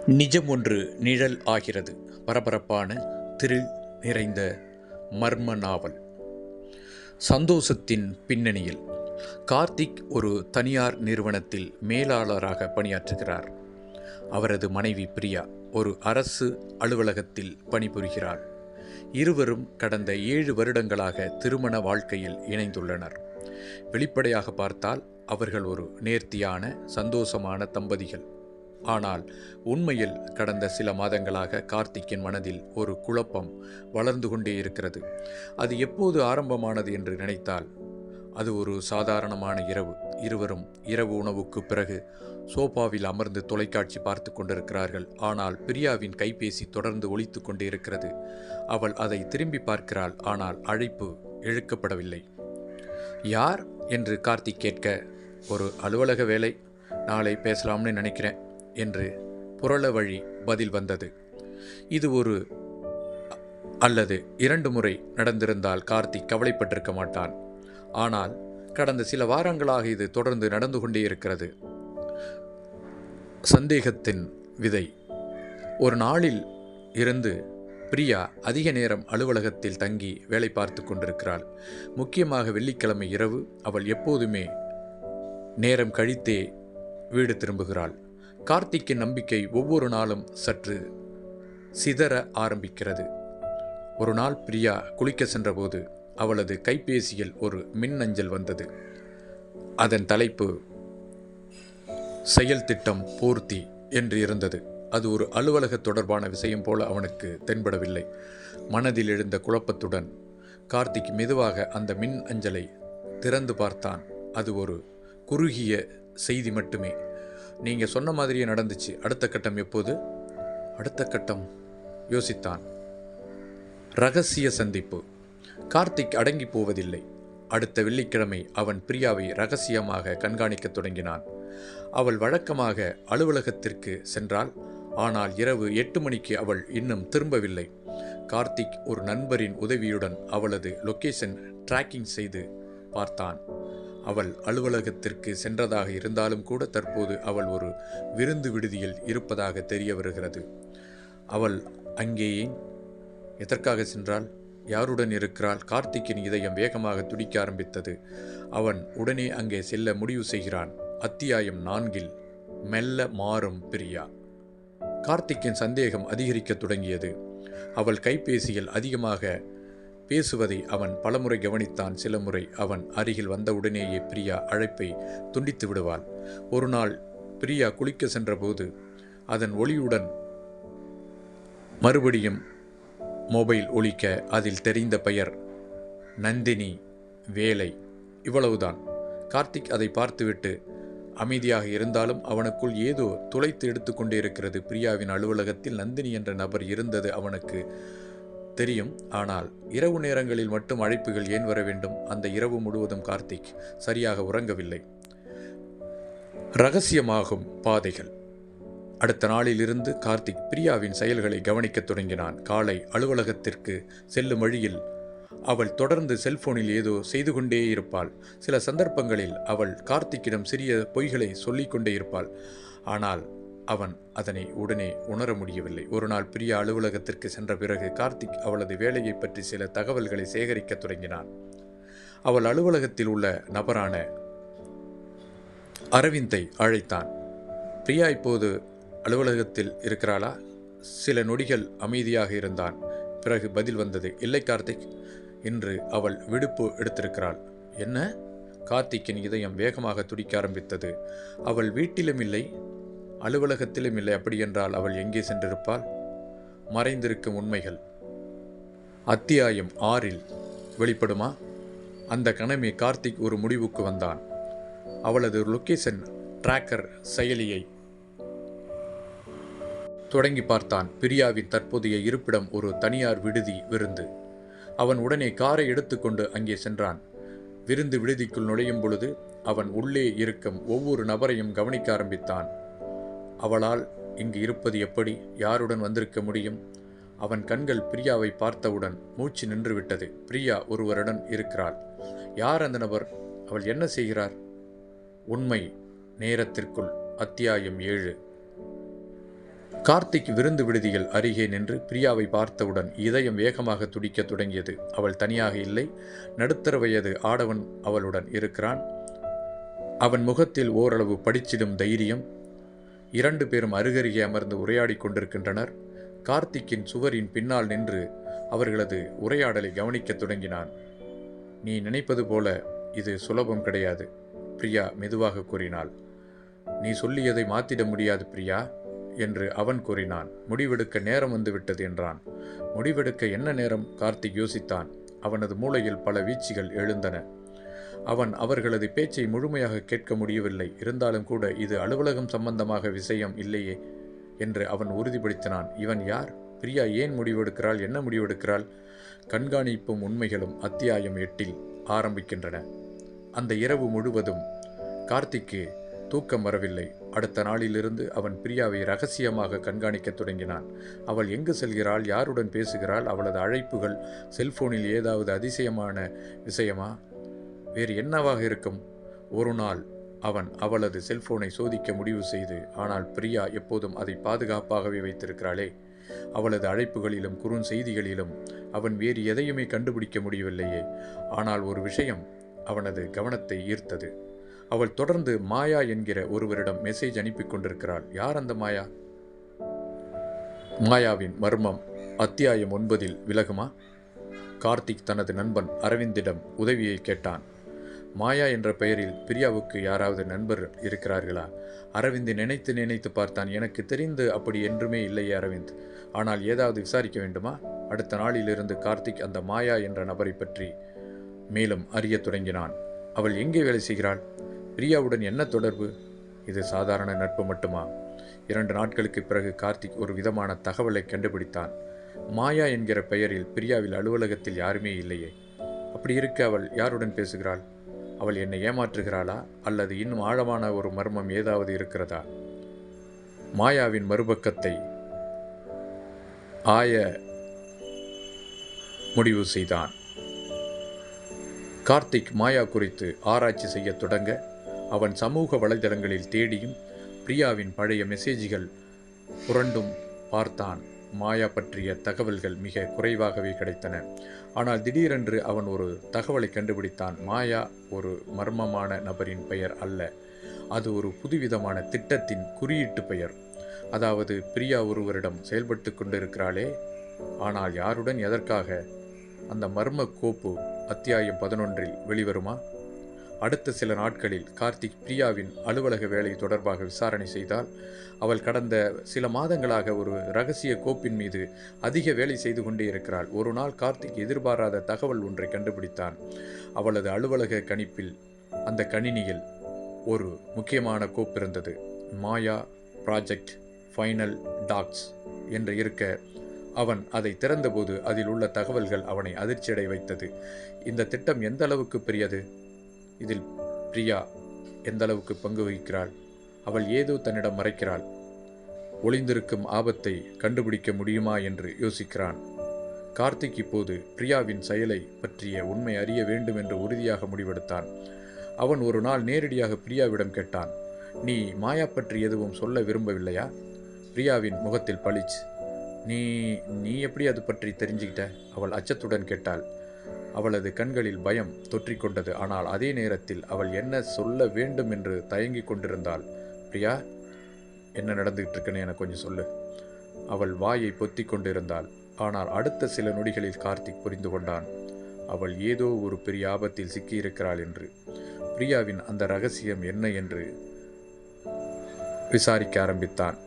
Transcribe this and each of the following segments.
நிஜம் ஒன்று நிழல் ஆகிறது. பரபரப்பான திரில் நிறைந்த மர்ம நாவல். சந்தோஷத்தின் பின்னணியில். கார்த்திக் ஒரு தனியார் நிறுவனத்தில் மேலாளராக பணியாற்றுகிறார். அவரது மனைவி பிரியா ஒரு அரசு அலுவலகத்தில் பணிபுரிகிறாள். இருவரும் கடந்த 7 வருடங்களாக திருமண வாழ்க்கையில் இணைந்துள்ளனர். வெளிப்படையாக பார்த்தால் அவர்கள் ஒரு நேர்த்தியான சந்தோஷமான தம்பதிகள். ஆனால் உண்மையில் கடந்த சில மாதங்களாக கார்த்திக்கின் மனதில் ஒரு குழப்பம் வளர்ந்து கொண்டே இருக்கிறது. அது எப்போது ஆரம்பமானது என்று நினைத்தால், அது ஒரு சாதாரணமான இரவு. இருவரும் இரவு உணவுக்கு பிறகு சோபாவில் அமர்ந்து தொலைக்காட்சி பார்த்து கொண்டிருக்கிறார்கள். ஆனால் பிரியாவின் கைபேசி தொடர்ந்து ஒலித்து கொண்டே இருக்கிறது. அவள் அதை திரும்பி பார்க்கிறாள். ஆனால் அழைப்பு இழுக்கப்படவில்லை. யார் என்று கார்த்திக் கேட்க, ஒரு அலுவலக வேலை, நாளை பேசலாம்னு நினைக்கிறேன் என்று புரள வழி பதில் வந்தது. இது ஒரு அல்லது 2 முறை நடந்திருந்தால் கார்த்திக் கவலைப்பட்டிருக்க மாட்டான். ஆனால் கடந்த சில வாரங்களாக இது தொடர்ந்து நடந்து கொண்டே இருக்கிறது. சந்தேகத்தின் விதை. ஒரு நாளில் இருந்து பிரியா அதிக நேரம் அலுவலகத்தில் தங்கி வேலை பார்த்து கொண்டிருக்கிறாள். முக்கியமாக வெள்ளிக்கிழமை இரவு அவள் எப்போதுமே நேரம் கழித்தே வீடு திரும்புகிறாள். கார்த்திக்கின் நம்பிக்கை ஒவ்வொரு நாளும் சற்று சிதற ஆரம்பிக்கிறது. ஒரு நாள் பிரியா குளிக்க சென்றபோது அவளது கைபேசியில் ஒரு மின்னஞ்சல் வந்தது. அதன் தலைப்பு செயல் திட்டம் பூர்த்தி என்று இருந்தது. அது ஒரு அலுவலக தொடர்பான விஷயம் போல அவனுக்கு தென்படவில்லை. மனதில் எழுந்த குழப்பத்துடன் கார்த்திக் மெதுவாக அந்த மின் அஞ்சலை திறந்து பார்த்தான். அது ஒரு குறுகிய செய்தி மட்டுமே. நீங்கள் சொன்ன மாதிரியே நடந்துச்சு. அடுத்த கட்டம் எப்போது? அடுத்த கட்டம் யோசித்தான். ரகசிய சந்திப்பு. கார்த்திக் அடங்கி போவதில்லை. அடுத்த வெள்ளிக்கிழமை அவன் பிரியாவை ரகசியமாக கண்காணிக்கத் தொடங்கினான். அவள் வழக்கமாக அலுவலகத்திற்கு சென்றாள். ஆனால் இரவு 8 மணிக்கு அவள் இன்னும் திரும்பவில்லை. கார்த்திக் ஒரு நண்பரின் உதவியுடன் அவளது லொகேஷன் டிராக்கிங் செய்து பார்த்தான். அவள் அலுவலகத்திற்கு சென்றதாக இருந்தாலும் கூட தற்போது அவள் ஒரு விருந்து விடுதியில் இருப்பதாக தெரிய வருகிறது. அவள் அங்கே எதற்காக சென்றாள்? யாருடன் இருக்கிறாள்? கார்த்திக்கின் இதயம் வேகமாக துடிக்க ஆரம்பித்தது. அவன் உடனே அங்கே செல்ல முடிவு செய்கிறான். அத்தியாயம் 4. மெல்ல மாறும் பிரியா. கார்த்திக்கின் சந்தேகம் அதிகரிக்கத் தொடங்கியது. அவள் கைபேசியில் அதிகமாக பேசுவதை அவன் பலமுறை கவனித்தான். சில முறை அவன் அருகில் வந்தவுடனேயே பிரியா அழைப்பை துண்டித்து விடுவாள். ஒரு நாள் பிரியா குளிக்க சென்றபோது அதன் ஒளியுடன் மறுபடியும் மொபைல் ஒலிக்க, அதில் தெரிந்த பெயர் நந்தினி, வேலை. இவ்வளவுதான். கார்த்திக் அதை பார்த்துவிட்டு அமைதியாக இருந்தாலும் அவனுக்குள் ஏதோ துளைத்து எடுத்து கொண்டே இருக்கிறது. பிரியாவின் அலுவலகத்தில் நந்தினி என்ற நபர் இருந்தது அவனுக்கு தெரியும். ஆனால் இரவு நேரங்களில் மட்டும் அழைப்புகள் ஏன் வர வேண்டும்? அந்த இரவு முழுவதும் கார்த்திக் சரியாக உறங்கவில்லை. ரகசியமாகும் பாதைகள். அடுத்த நாளிலிருந்து கார்த்திக் பிரியாவின் செயல்களை கவனிக்கத் தொடங்கினான். காலை அலுவலகத்திற்கு செல்லும் வழியில் அவள் தொடர்ந்து செல்போனில் ஏதோ செய்து கொண்டே இருப்பாள். சில சந்தர்ப்பங்களில் அவள் கார்த்திக்கிடம் சிறிய பொய்களை சொல்லிக்கொண்டே இருப்பாள். ஆனால் அவன் அதனை உடனே உணர முடியவில்லை. ஒரு நாள் பிரியா அலுவலகத்திற்கு சென்ற பிறகு கார்த்திக் அவளது வேலையை பற்றி சில தகவல்களை சேகரிக்க தொடங்கினான். அவள் அலுவலகத்தில் உள்ள நபரான அரவிந்தை அழைத்தான். பிரியா இப்போது அலுவலகத்தில் இருக்கிறாளா? சில நொடிகள் அமைதியாக இருந்தான். பிறகு பதில் வந்தது. இல்லை கார்த்திக், இன்று அவள் விடுப்பு எடுத்திருக்கிறாள். என்ன? கார்த்திக்கின் இதயம் வேகமாக துடிக்க ஆரம்பித்தது. அவள் வீட்டிலும் இல்லை, அலுவலகத்திலும் இல்லை. அப்படியென்றால் அவள் எங்கே சென்றிருப்பாள்? மறைந்திருக்கும் உண்மைகள். அத்தியாயம் 6 வெளிப்படுமா? அந்த கணமே கார்த்திக் ஒரு முடிவுக்கு வந்தான். அவளது லொகேஷன் டிராக்கர் செயலியை தொடங்கி பார்த்தான். பிரியாவின் தற்போதைய இருப்பிடம் ஒரு தனியார் விடுதி விருந்து. அவன் உடனே காரை எடுத்துக்கொண்டு அங்கே சென்றான். விருந்து விடுதிக்குள் நுழையும் பொழுது அவன் உள்ளே இருக்கும் ஒவ்வொரு நபரையும் கவனிக்க ஆரம்பித்தான். அவளால் இங்கு இருப்பது எப்படி? யாருடன் வந்திருக்க முடியும்? அவன் கண்கள் பிரியாவை பார்த்தவுடன் மூச்சு நின்றுவிட்டது. பிரியா ஒருவருடன் இருக்கிறாள். யார் அந்த நபர்? அவள் என்ன செய்கிறார்? உண்மை நேரத்திற்குள். அத்தியாயம் 7. கார்த்திக் விருந்து விடுதியில் அருகே நின்று பிரியாவை பார்த்தவுடன் இதயம் வேகமாக துடிக்கத் தொடங்கியது. அவள் தனியாக இல்லை, நடுத்தர வயது ஆடவன் அவளுடன் இருக்கிறான். அவன் முகத்தில் ஓரளவு படிச்சிடும் தைரியம். 2 பேரும் அருகருகே அமர்ந்து உரையாடி கொண்டிருக்கின்றனர். கார்த்திக்கின் சுவரின் பின்னால் நின்று அவர்களது உரையாடலை கவனிக்கத் தொடங்கினான். நீ நினைப்பது போல இது சுலபம் கிடையாது, பிரியா மெதுவாக கூறினாள். நீ சொல்லியதை மாற்றிட முடியாது பிரியா என்று அவன் கூறினான். முடிவெடுக்க நேரம் வந்துவிட்டது என்றான். முடிவெடுக்க என்ன நேரம்? கார்த்திக் யோசித்தான். அவனது மூளையில் பல வீச்சுகள் எழுந்தன. அவன் அவர்களது பேச்சை முழுமையாக கேட்க முடியவில்லை. இருந்தாலும் கூட இது அலுவலகம் சம்பந்தமாக விஷயம் இல்லையே என்று அவன் உறுதிப்படுத்தினான். இவன் யார்? பிரியா ஏன் முடிவெடுக்கிறாள்? என்ன முடிவெடுக்கிறாள்? கண்காணிப்பும் உண்மைகளும் அத்தியாயம் 8 ஆரம்பிக்கின்றன. அந்த இரவு முழுவதும் கார்த்திக்கு தூக்கம் வரவில்லை. அடுத்த நாளிலிருந்து அவன் பிரியாவை ரகசியமாக கண்காணிக்கத் தொடங்கினான். அவள் எங்கு செல்கிறாள்? யாருடன் பேசுகிறாள்? அவளது அழைப்புகள், செல்போனில் ஏதாவது அதிசயமான விஷயமா? வேறு என்னவாக இருக்கும்? ஒரு நாள் அவன் அவளது செல்போனை சோதிக்க முடிவு செய்து, ஆனால் பிரியா எப்போதும் அதை பாதுகாப்பாகவே வைத்திருக்கிறாளே. அவளது அழைப்புகளிலும் குறுஞ்செய்திகளிலும் அவன் வேறு எதையுமே கண்டுபிடிக்க முடியவில்லையே. ஆனால் ஒரு விஷயம் அவனது கவனத்தை ஈர்த்தது. அவள் தொடர்ந்து மாயா என்கிற ஒருவரிடம் மெசேஜ் அனுப்பி கொண்டிருக்கிறாள். யார் அந்த மாயா? மாயாவின் மர்மம் அத்தியாயம் 9 விலகுமா? கார்த்திக் தனது நண்பன் அரவிந்திடம் உதவியை கேட்டான். மாயா என்ற பெயரில் பிரியாவுக்கு யாராவது நண்பர் இருக்கிறார்களா? அரவிந்த் நினைத்து நினைத்து பார்த்தான். எனக்கு தெரிந்து அப்படி என்றுமே இல்லையே அரவிந்த். ஆனால் ஏதாவது விசாரிக்க வேண்டுமா? அடுத்த நாளிலிருந்து கார்த்திக் அந்த மாயா என்ற நபரை பற்றி மேலும் அறியத் தொடங்கினான். அவள் எங்கே வேலை செய்கிறாள்? பிரியாவுடன் என்ன தொடர்பு? இது சாதாரண நட்பு மட்டுமா? 2 நாட்களுக்கு பிறகு கார்த்திக் ஒரு விதமான தகவலை கண்டுபிடித்தான். மாயா என்கிற பெயரில் பிரியாவில் அலுவலகத்தில் யாருமே இல்லையே. அப்படி இருக்க அவள் யாருடன் பேசுகிறாள்? அவள் என்னை ஏமாற்றுகிறாளா? அல்லது இன்னும் ஆழமான ஒரு மர்மம் ஏதாவது இருக்கிறதா? மாயாவின் மறுபக்கத்தை ஆய முடிவு செய்தான். கார்த்திக் மாயா குறித்து ஆராய்ச்சி செய்ய தொடங்க அவன் சமூக வலைதளங்களில் தேடியும் பிரியாவின் பழைய மெசேஜ்கள் புரண்டும் பார்த்தான். மாயா பற்றிய தகவல்கள் மிக குறைவாகவே கிடைத்தன. ஆனால் திடீரென்று அவன் ஒரு தகவலை கண்டுபிடித்தான். மாயா ஒரு மர்மமான நபரின் பெயர் அல்ல, அது ஒரு புதுவிதமான திட்டத்தின் குறியீட்டு பெயர். அதாவது பிரியா ஒருவரிடம் செயல்பட்டு கொண்டிருக்கிறாளே, ஆனால் யாருடன், எதற்காக? அந்த மர்ம கோப்பு அத்தியாயம் 11 வெளிவருமா? அடுத்த சில நாட்களில் கார்த்திக் பிரியாவின் அலுவலக வேலை தொடர்பாக விசாரணை செய்தால், அவள் கடந்த சில மாதங்களாக ஒரு இரகசிய கோப்பின் மீது அதிக வேலை செய்து கொண்டே இருக்கிறாள். ஒரு நாள் கார்த்திக் எதிர்பாராத தகவல் ஒன்றை கண்டுபிடித்தான். அவளது அலுவலக கணிப்பில் அந்த கணினியில் ஒரு முக்கியமான கோப்பு இருந்தது. மாயா ப்ராஜெக்ட் ஃபைனல் டாக்ஸ் என்று இருக்க, அவன் அதை திறந்தபோது அதில் உள்ள தகவல்கள் அவனை அதிர்ச்சியடை வைத்தது. இந்த திட்டம் எந்த அளவுக்கு பெரியது? இதில் பிரியா எந்த அளவுக்கு பங்கு வகிக்கிறாள்? அவள் ஏதோ தன்னிடம் மறைக்கிறாள். ஒளிந்திருக்கும் ஆபத்தை கண்டுபிடிக்க முடியுமா என்று யோசிக்கிறான். கார்த்திக் இப்போது பிரியாவின் செயலை பற்றிய உண்மை அறிய வேண்டும் என்று உறுதியாக முடிவெடுத்தான். அவன் ஒரு நாள் நேரடியாக பிரியாவிடம் கேட்டான். நீ மாயா பற்றி எதுவும் சொல்ல விரும்பவில்லையா? பிரியாவின் முகத்தில் பளிச். நீ நீ எப்படி அது பற்றி தெரிஞ்சுக்கிட்ட? அவள் அச்சத்துடன் கேட்டாள். அவளது கண்களில் பயம் தொற்றிக்கொண்டது. ஆனால் அதே நேரத்தில் அவள் என்ன சொல்ல வேண்டும் என்று தயங்கிக் கொண்டிருந்தாள். பிரியா, என்ன நடந்துகிட்டு இருக்குன்னு எனக்கு கொஞ்சம் சொல்லு. அவள் வாயை பொத்தி கொண்டிருந்தாள். ஆனால் அடுத்த சில நொடிகளில் கார்த்திக் புரிந்து கொண்டான். அவள் ஏதோ ஒரு பெரிய ஆபத்தில் சிக்கியிருக்கிறாள் என்று. பிரியாவின் அந்த ரகசியம் என்ன என்று விசாரிக்க ஆரம்பித்தான்.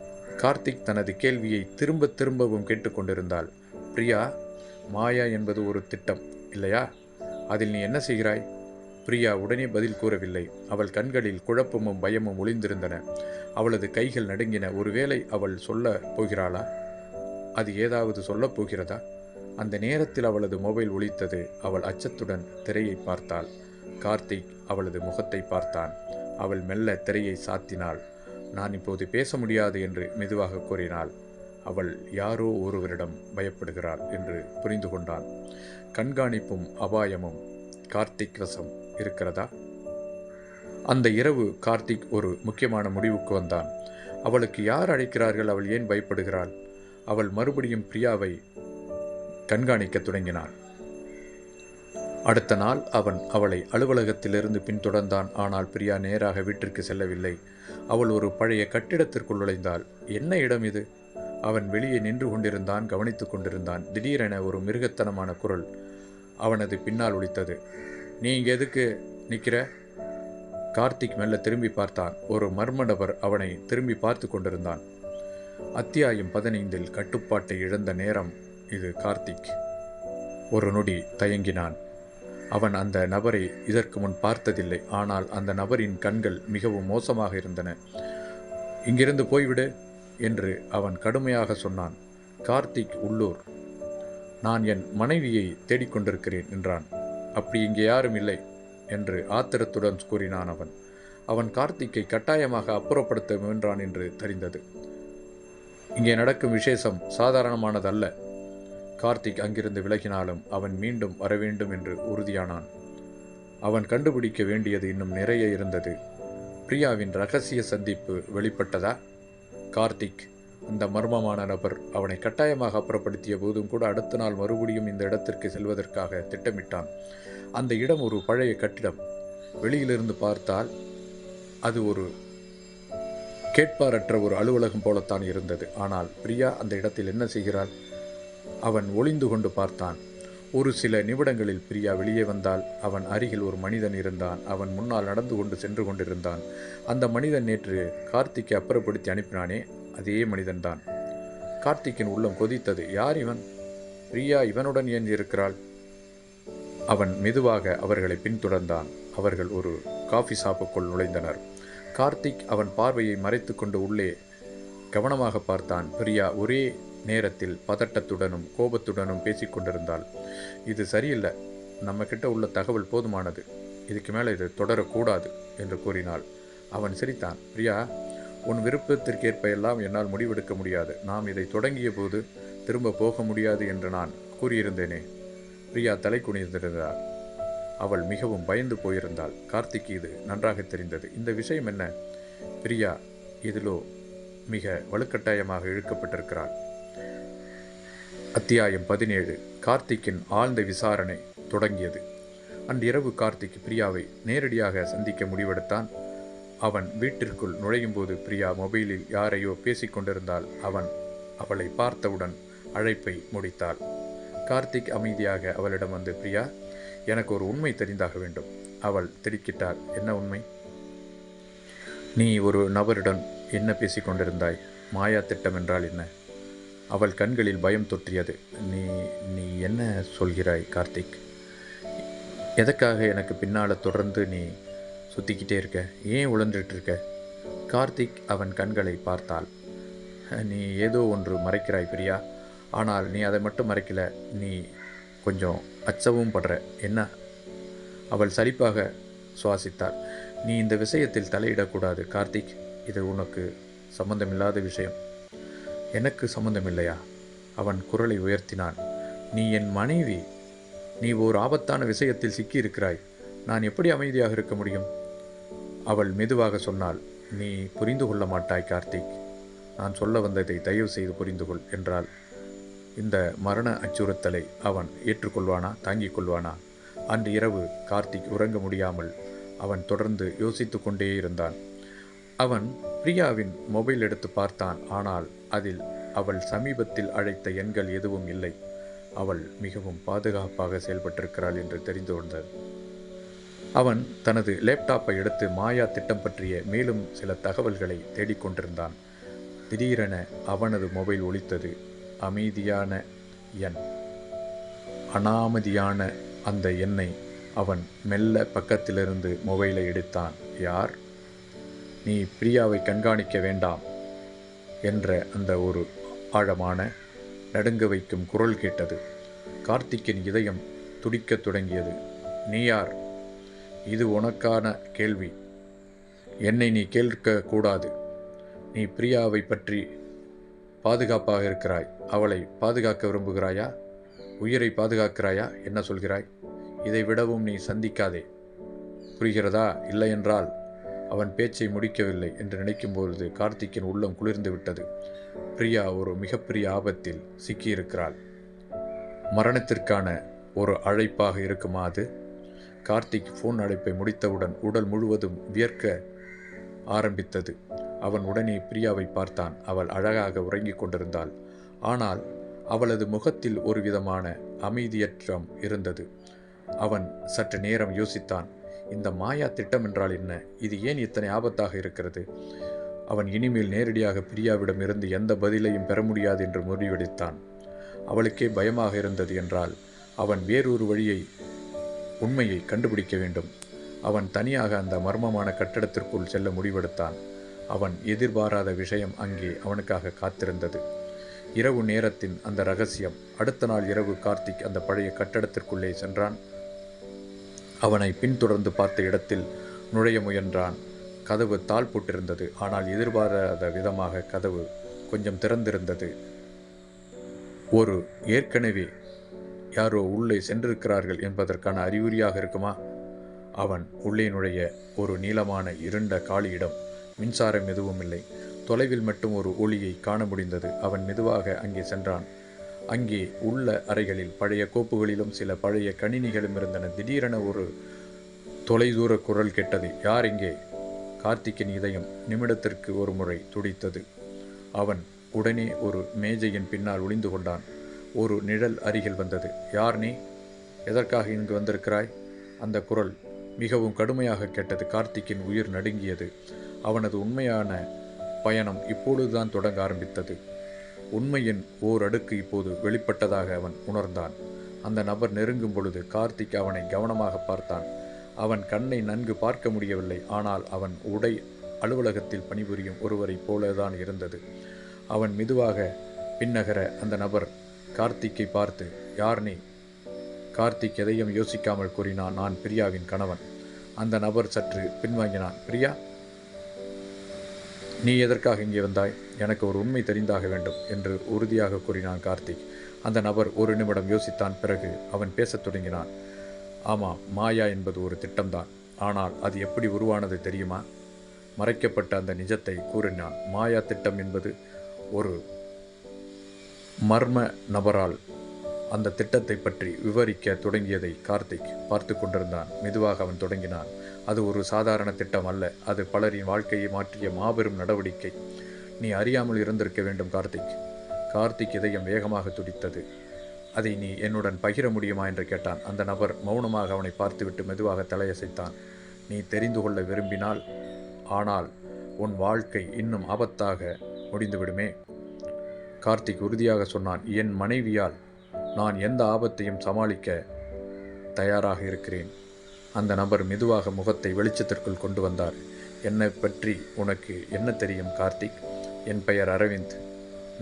கார்த்திக் தனது கேள்வியை திரும்ப திரும்பவும் கேட்டுக்கொண்டிருந்தாள். பிரியா, மாயா என்பது ஒரு திட்டம் இல்லையா? அதில் நீ என்ன செய்கிறாய்? பிரியா உடனே பதில் கூறவில்லை. அவள் கண்களில் குழப்பமும் பயமும் ஒளிந்திருந்தன. அவளது கைகள் நடுங்கின. ஒருவேளை அவள் சொல்ல போகிறாளா? அது ஏதாவது சொல்லப் போகிறதா? அந்த நேரத்தில் அவளது மொபைல் ஒலித்தது. அவள் அச்சத்துடன் திரையை பார்த்தாள். கார்த்திக் அவளது முகத்தை பார்த்தான். அவள் மெல்ல திரையை சாத்தினாள். நான் இப்போது பேச முடியாது என்று மெதுவாக கூறினாள். அவள் யாரோ ஒருவரிடம் பயப்படுகிறாள் என்று புரிந்து கொண்டான். கண்காணிப்பும் அபாயமும் கார்த்திக் வசம் இருக்கிறதா? அந்த இரவு கார்த்திக் ஒரு முக்கியமான முடிவுக்கு வந்தான். அவளுக்கு யார் அழைக்கிறார்கள்? அவள் ஏன் பயப்படுகிறாள்? அவள் மறுபடியும் பிரியாவை கண்காணிக்கத் தொடங்கினாள். அடுத்த நாள் அவன் அவளை அலுவலகத்திலிருந்து பின்தொடர்ந்தான். ஆனால் பிரியா நேராக வீட்டிற்கு செல்லவில்லை. அவள் ஒரு பழைய கட்டிடத்திற்குள் நுழைந்தாள். என்ன இடம் இது? அவன் வெளியே நின்று கொண்டிருந்தான், கவனித்து கொண்டிருந்தான். திடீரென ஒரு மிருகத்தனமான குரல் அவனது பின்னால் ஒலித்தது. நீ இங்கே எதுக்கு நிற்கிற? கார்த்திக் மெல்ல திரும்பி பார்த்தான். ஒரு மர்ம நபர் அவனை திரும்பி பார்த்து கொண்டிருந்தான். அத்தியாயம் 15 கட்டுப்பாட்டை இழந்த நேரம் இது. கார்த்திக் ஒரு நொடி தயங்கினான். அவன் அந்த நபரை இதற்கு முன் பார்த்ததில்லை. ஆனால் அந்த நபரின் கண்கள் மிகவும் மோசமாக இருந்தன. இங்கிருந்து போய்விடு என்று அவன் கடுமையாக சொன்னான். கார்த்திக் உள்ளூர், நான் என் மனைவியை தேடிக்கொண்டிருக்கிறேன் என்றான். அப்படி இங்கே யாரும் இல்லை என்று ஆத்திரத்துடன் கூறினான் அவன். அவன் கார்த்திக்கை கட்டாயமாக அப்புறப்படுத்த முயன்றான் என்று தெரிந்தது. இங்கே நடக்கும் விசேஷம் சாதாரணமானதல்ல. கார்த்திக் அங்கிருந்து விலகினாலும் அவன் மீண்டும் வரவேண்டும் என்று உறுதியானான். அவன் கண்டுபிடிக்க வேண்டியது இன்னும் நிறைய இருந்தது. பிரியாவின் இரகசிய சந்திப்பு வெளிப்பட்டதா? கார்த்திக், அந்த மர்மமான நபர், அவனை கட்டாயமாக அப்புறப்படுத்திய போதும் கூட அடுத்த நாள் மறுபடியும் இந்த இடத்திற்கு செல்வதற்காக திட்டமிட்டான். அந்த இடம் ஒரு பழைய கட்டிடம். வெளியிலிருந்து பார்த்தால் அது ஒரு கேட்பாரற்ற ஒரு அலுவலகம் போலத்தான் இருந்தது. ஆனால் பிரியா அந்த இடத்தில் என்ன செய்கிறாள்? அவன் ஒளிந்து கொண்டு பார்த்தான். ஒரு சில நிமிடங்களில் பிரியா வெளியே வந்தால் அவன் அருகில் ஒரு மனிதன் இருந்தான். அவன் முன்னால் நடந்து கொண்டு சென்று கொண்டிருந்தான். அந்த மனிதன் நேற்று கார்த்திக்கை அப்புறப்படுத்தி அனுப்பினானே, அதே மனிதன்தான். கார்த்திக்கின் உள்ளம் கொதித்தது. யார் இவன்? பிரியா இவனுடன் ஏன் இருக்கிறாள்? அவன் மெதுவாக அவர்களை பின்தொடர்ந்தான். அவர்கள் ஒரு காஃபி ஷாப்புக்குள் நுழைந்தனர். கார்த்திக் அவன் பார்வையை மறைத்து கொண்டு உள்ளே கவனமாக பார்த்தான். பிரியா ஒரே நேரத்தில் பதட்டத்துடனும் கோபத்துடனும் பேசிக்கொண்டிருந்தாள். இது சரியில்லை, நம்ம கிட்ட உள்ள தகவல் போதுமானது, இதுக்கு மேலே இது தொடரக்கூடாது என்று கூறினாள். அவன் சிரித்தான். பிரியா, உன் விருப்பத்திற்கேற்ப எல்லாம் என்னால் முடிவெடுக்க முடியாது. நாம் இதை தொடங்கிய போது திரும்ப போக முடியாது என்று நான் கூறியிருந்தேனே. பிரியா தலை குனிந்திருந்தாள். அவள் மிகவும் பயந்து போயிருந்தாள். கார்த்திக் இது நன்றாக தெரிந்தது. இந்த விஷயம் என்ன? பிரியா இதிலோ மிக வலுக்கட்டாயமாக இழுக்கப்பட்டிருக்கிறாள். அத்தியாயம் 17 கார்த்திக்கின் ஆழ்ந்த விசாரணை தொடங்கியது. அன்றிரவு கார்த்திக் பிரியாவை நேரடியாக சந்திக்க முடிவெடுத்தான். அவன் வீட்டிற்குள் நுழையும் போது பிரியா மொபைலில் யாரையோ பேசிக்கொண்டிருந்தாள். அவன் அவளை பார்த்தவுடன் அழைப்பை முடித்தாள். கார்த்திக் அமைதியாக அவளிடம் வந்து, பிரியா, எனக்கு ஒரு உண்மை தெரிந்தாக வேண்டும். அவள் திடுக்கிட்டாள். என்ன உண்மை? நீ ஒரு நபருடன் என்ன பேசிக்கொண்டிருந்தாய்? மாயா திட்டம் என்றால் என்ன? அவள் கண்களில் பயம் தொற்றியது. நீ என்ன சொல்கிறாய் கார்த்திக்? எதற்காக எனக்கு பின்னால் தொடர்ந்து நீ சுற்றிக்கிட்டே இருக்க? ஏன் உழந்துட்டு இருக்க? கார்த்திக் அவன் கண்களை பார்த்தாள். நீ ஏதோ ஒன்று மறைக்கிறாய் பிரியா. ஆனால் நீ அதை மட்டும் மறைக்கல, நீ கொஞ்சம் அச்சவும் படுற. என்ன? அவள் சலிப்பாக சுவாசித்தாள். நீ இந்த விஷயத்தில் தலையிடக்கூடாது கார்த்திக். இது உனக்கு சம்பந்தமில்லாத விஷயம். எனக்கு சம்பந்தமில்லையா? அவன் குரலை உயர்த்தினான். நீ என் மனைவி. நீ ஓர் ஆபத்தான விஷயத்தில் சிக்கியிருக்கிறாய். நான் எப்படி அமைதியாக இருக்க முடியும்? அவள் மெதுவாக சொன்னாள். நீ புரிந்து கொள்ள மாட்டாய் கார்த்திக். நான் சொல்ல வந்ததை தயவு செய்து புரிந்து கொள் என்றாள். இந்த மரண அச்சுறுத்தலை அவன் ஏற்றுக்கொள்வானா, தாங்கிக் கொள்வானா? அன்று இரவு கார்த்திக் உறங்க முடியாமல் அவன் தொடர்ந்து யோசித்து கொண்டே இருந்தான். அவன் பிரியாவின் மொபைல் எடுத்து பார்த்தான். ஆனால் அதில் அவள் சமீபத்தில் அழைத்த எண்கள் எதுவும் இல்லை. அவள் மிகவும் பாதுகாப்பாக செயல்பட்டிருக்கிறாள் என்று தெரிந்து கொண்டான். அவன் தனது லேப்டாப்பை எடுத்து மாயா திட்டம் பற்றிய மேலும் சில தகவல்களை தேடிக்கொண்டிருந்தான். திடீரென அவனது மொபைல் ஒலித்தது. அமைதியான எண். அனாமதியான அந்த எண்ணை அவன் மெல்ல பக்கத்திலிருந்து மொபைலை எடுத்தான். யார்? நீ பிரியாவை கண்காணிக்க வேண்டாம் என்ற அந்த ஒரு ஆழமான நடுங்க வைக்கும் குரல் கேட்டது. கார்த்திக்கின் இதயம் துடிக்கத் தொடங்கியது. நீ யார்? இது உனக்கான கேள்வி. என்னை நீ கேட்கக்கூடாது. நீ பிரியாவை பற்றி பாதுகாப்பாக இருக்கிறாய். அவளை பாதுகாக்க விரும்புகிறாயா? உயிரை பாதுகாக்கிறாயா? என்ன சொல்கிறாய்? இதை விடவும் நீ சந்திக்காதே. புரிகிறதா? இல்லையென்றால் அவன் பேச்சை முடிக்கவில்லை என்று நினைக்கும்பொழுது கார்த்திக்கின் உள்ளம் குளிர்ந்து விட்டது. பிரியா ஒரு மிகப்பெரிய ஆபத்தில் சிக்கியிருக்கிறாள். மரணத்திற்கான ஒரு அழைப்பாக இருக்குமா அது? கார்த்திக் ஃபோன் அழைப்பை முடித்தவுடன் உடல் முழுவதும் வியர்க்க ஆரம்பித்தது. அவன் உடனே பிரியாவை பார்த்தான். அவள் அழகாக உறங்கிக் கொண்டிருந்தாள். ஆனால் அவளது முகத்தில் ஒரு விதமான அமைதியற்றம் இருந்தது. அவன் சற்று நேரம் யோசித்தான். இந்த மாயா திட்டம் என்றால் என்ன? இது ஏன் இத்தனை ஆபத்தாக இருக்கிறது? அவன் இனிமேல் நேரடியாக பிரியாவிடம் இருந்து எந்த பதிலையும் பெற முடியாது என்று முடிவெடுத்தான். அவளுக்கே பயமாக இருந்தது என்றால் அவன் வேறொரு வழியை உண்மையை கண்டுபிடிக்க வேண்டும். அவன் தனியாக அந்த மர்மமான கட்டடத்திற்குள் செல்ல முடிவெடுத்தான். அவன் எதிர்பாராத விஷயம் அங்கே அவனுக்காக காத்திருந்தது. இரவு நேரத்தின் அந்த ரகசியம். அடுத்த நாள் இரவு கார்த்திக் அந்த பழைய கட்டடத்திற்குள்ளே சென்றான். அவனை பின்தொடர்ந்து பார்த்த இடத்தில் நுழைய முயன்றான். கதவு தாள் போட்டிருந்தது. ஆனால் எதிர்பாராத விதமாக கதவு கொஞ்சம் திறந்திருந்தது. ஒரு ஏற்கனவே யாரோ உள்ளே சென்றிருக்கிறார்கள் என்பதற்கான அறிகுறியாக இருக்குமா? அவன் உள்ளே நுழைய ஒரு நீளமான இருண்ட காலி இடம். மின்சாரம் எதுவும் இல்லை. தொலைவில் மட்டும் ஒரு ஒளியை காண முடிந்தது. அவன் மெதுவாக அங்கே சென்றான். அங்கே உள்ள அறைகளில் பழைய கோப்புகளிலும் சில பழைய கணினிகளும் இருந்தன. திடீரென ஒரு தொலைதூர குரல் கேட்டது. யார் இங்கே? கார்த்திக்கின் இதயம் நிமிடத்திற்கு ஒரு முறை துடித்தது. அவன் உடனே ஒரு மேஜையின் பின்னால் ஒளிந்து கொண்டான். ஒரு நிழல் அருகில் வந்தது. யார் நீ? எதற்காக இங்கு வந்திருக்கிறாய்? அந்த குரல் மிகவும் கடுமையாக கேட்டது. கார்த்திக்கின் உயிர் நடுங்கியது. அவனது உண்மையான பயணம் இப்பொழுதுதான் தொடங்க ஆரம்பித்தது. உண்மையின் ஓர் அடுக்கு இப்போது வெளிப்பட்டதாக அவன் உணர்ந்தான். அந்த நபர் நெருங்கும் பொழுது கார்த்திக் அவனை கவனமாக பார்த்தான். அவன் கண்ணை நன்கு பார்க்க முடியவில்லை. ஆனால் அவன் உடை அலுவலகத்தில் பணிபுரியும் ஒருவரைப் போலதான் இருந்தது. அவன் மெதுவாக பின்னகர அந்த நபர் கார்த்திக்கை பார்த்து, யார் நீ? கார்த்திக் எதையும் யோசிக்காமல் கூறினான், நான் பிரியாவின் கணவன். அந்த நபர் சற்று பின்வாங்கினான். பிரியா, நீ எதற்காக இங்கே வந்தாய்? எனக்கு ஒரு உண்மை தெரிந்தாக வேண்டும் என்று உறுதியாக கூறினான் கார்த்திக். அந்த நபர் ஒரு நிமிடம் யோசித்தான். பிறகு அவன் பேசத் தொடங்கினான். ஆமாம், மாயா என்பது ஒரு திட்டம்தான். ஆனால் அது எப்படி உருவானது தெரியுமா? மறைக்கப்பட்ட அந்த நிஜத்தை கூறினான். மாயா திட்டம் என்பது ஒரு மர்ம நபரால் அந்த திட்டத்தை பற்றி விவரிக்க தொடங்கியதை கார்த்திக் பார்த்து கொண்டிருந்தான். மெதுவாக அவன் தொடங்கினான். அது ஒரு சாதாரண திட்டம் அல்ல. அது பலரின் வாழ்க்கையை மாற்றிய மாபெரும் நடவடிக்கை. நீ அறியாமல் இருந்திருக்க வேண்டும் கார்த்திக். கார்த்திக் இதயம் வேகமாக துடித்தது. அதை நீ என்னுடன் பகிர முடியுமா என்று கேட்டான். அந்த நபர் மௌனமாக அவனை பார்த்துவிட்டு மெதுவாக தலையசைத்தான். நீ தெரிந்து கொள்ள விரும்பினால், ஆனால் உன் வாழ்க்கை இன்னும் ஆபத்தாக முடிந்துவிடுமே. கார்த்திக் உறுதியாக சொன்னான். என் மனைவியால் நான் எந்த ஆபத்தையும் சமாளிக்க தயாராக இருக்கிறேன். அந்த நபர் மெதுவாக முகத்தை வெளிச்சத்திற்குள் கொண்டு வந்தார். என்னை பற்றி உனக்கு என்ன தெரியும் கார்த்திக்? என் பெயர் அரவிந்த்.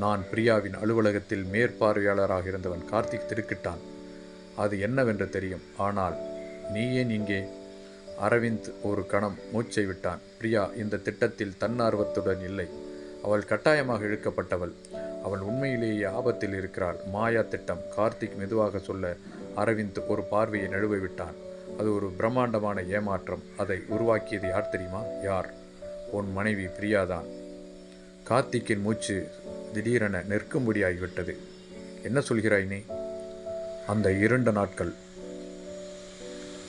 நான் பிரியாவின் அலுவலகத்தில் மேற்பார்வையாளராக இருந்தவன். கார்த்திக் திடுக்கிட்டான். அது என்னவென்று தெரியும். ஆனால் நீ ஏன் இங்கே? அரவிந்த் ஒரு கணம் மூச்சை விட்டான். பிரியா இந்த திட்டத்தில் தன்னார்வத்துடன் இல்லை. அவள் கட்டாயமாக இழுக்கப்பட்டவள். அவள் உண்மையிலேயே ஆபத்தில் இருக்கிறாள். மாயா திட்டம். கார்த்திக் மெதுவாக சொல்ல அரவிந்த் ஒரு பார்வையை நழுவ விட்டான். அது ஒரு பிரம்மாண்டமான ஏமாற்றம். அதை உருவாக்கியது யார் தெரியுமா? யார்? உன் மனைவி பிரியாதான். கார்த்திக்கின் மூச்சு திடீரென நிற்கும்படியாகிவிட்டது. என்ன சொல்கிறாய் நீ? அந்த 2 நாட்கள்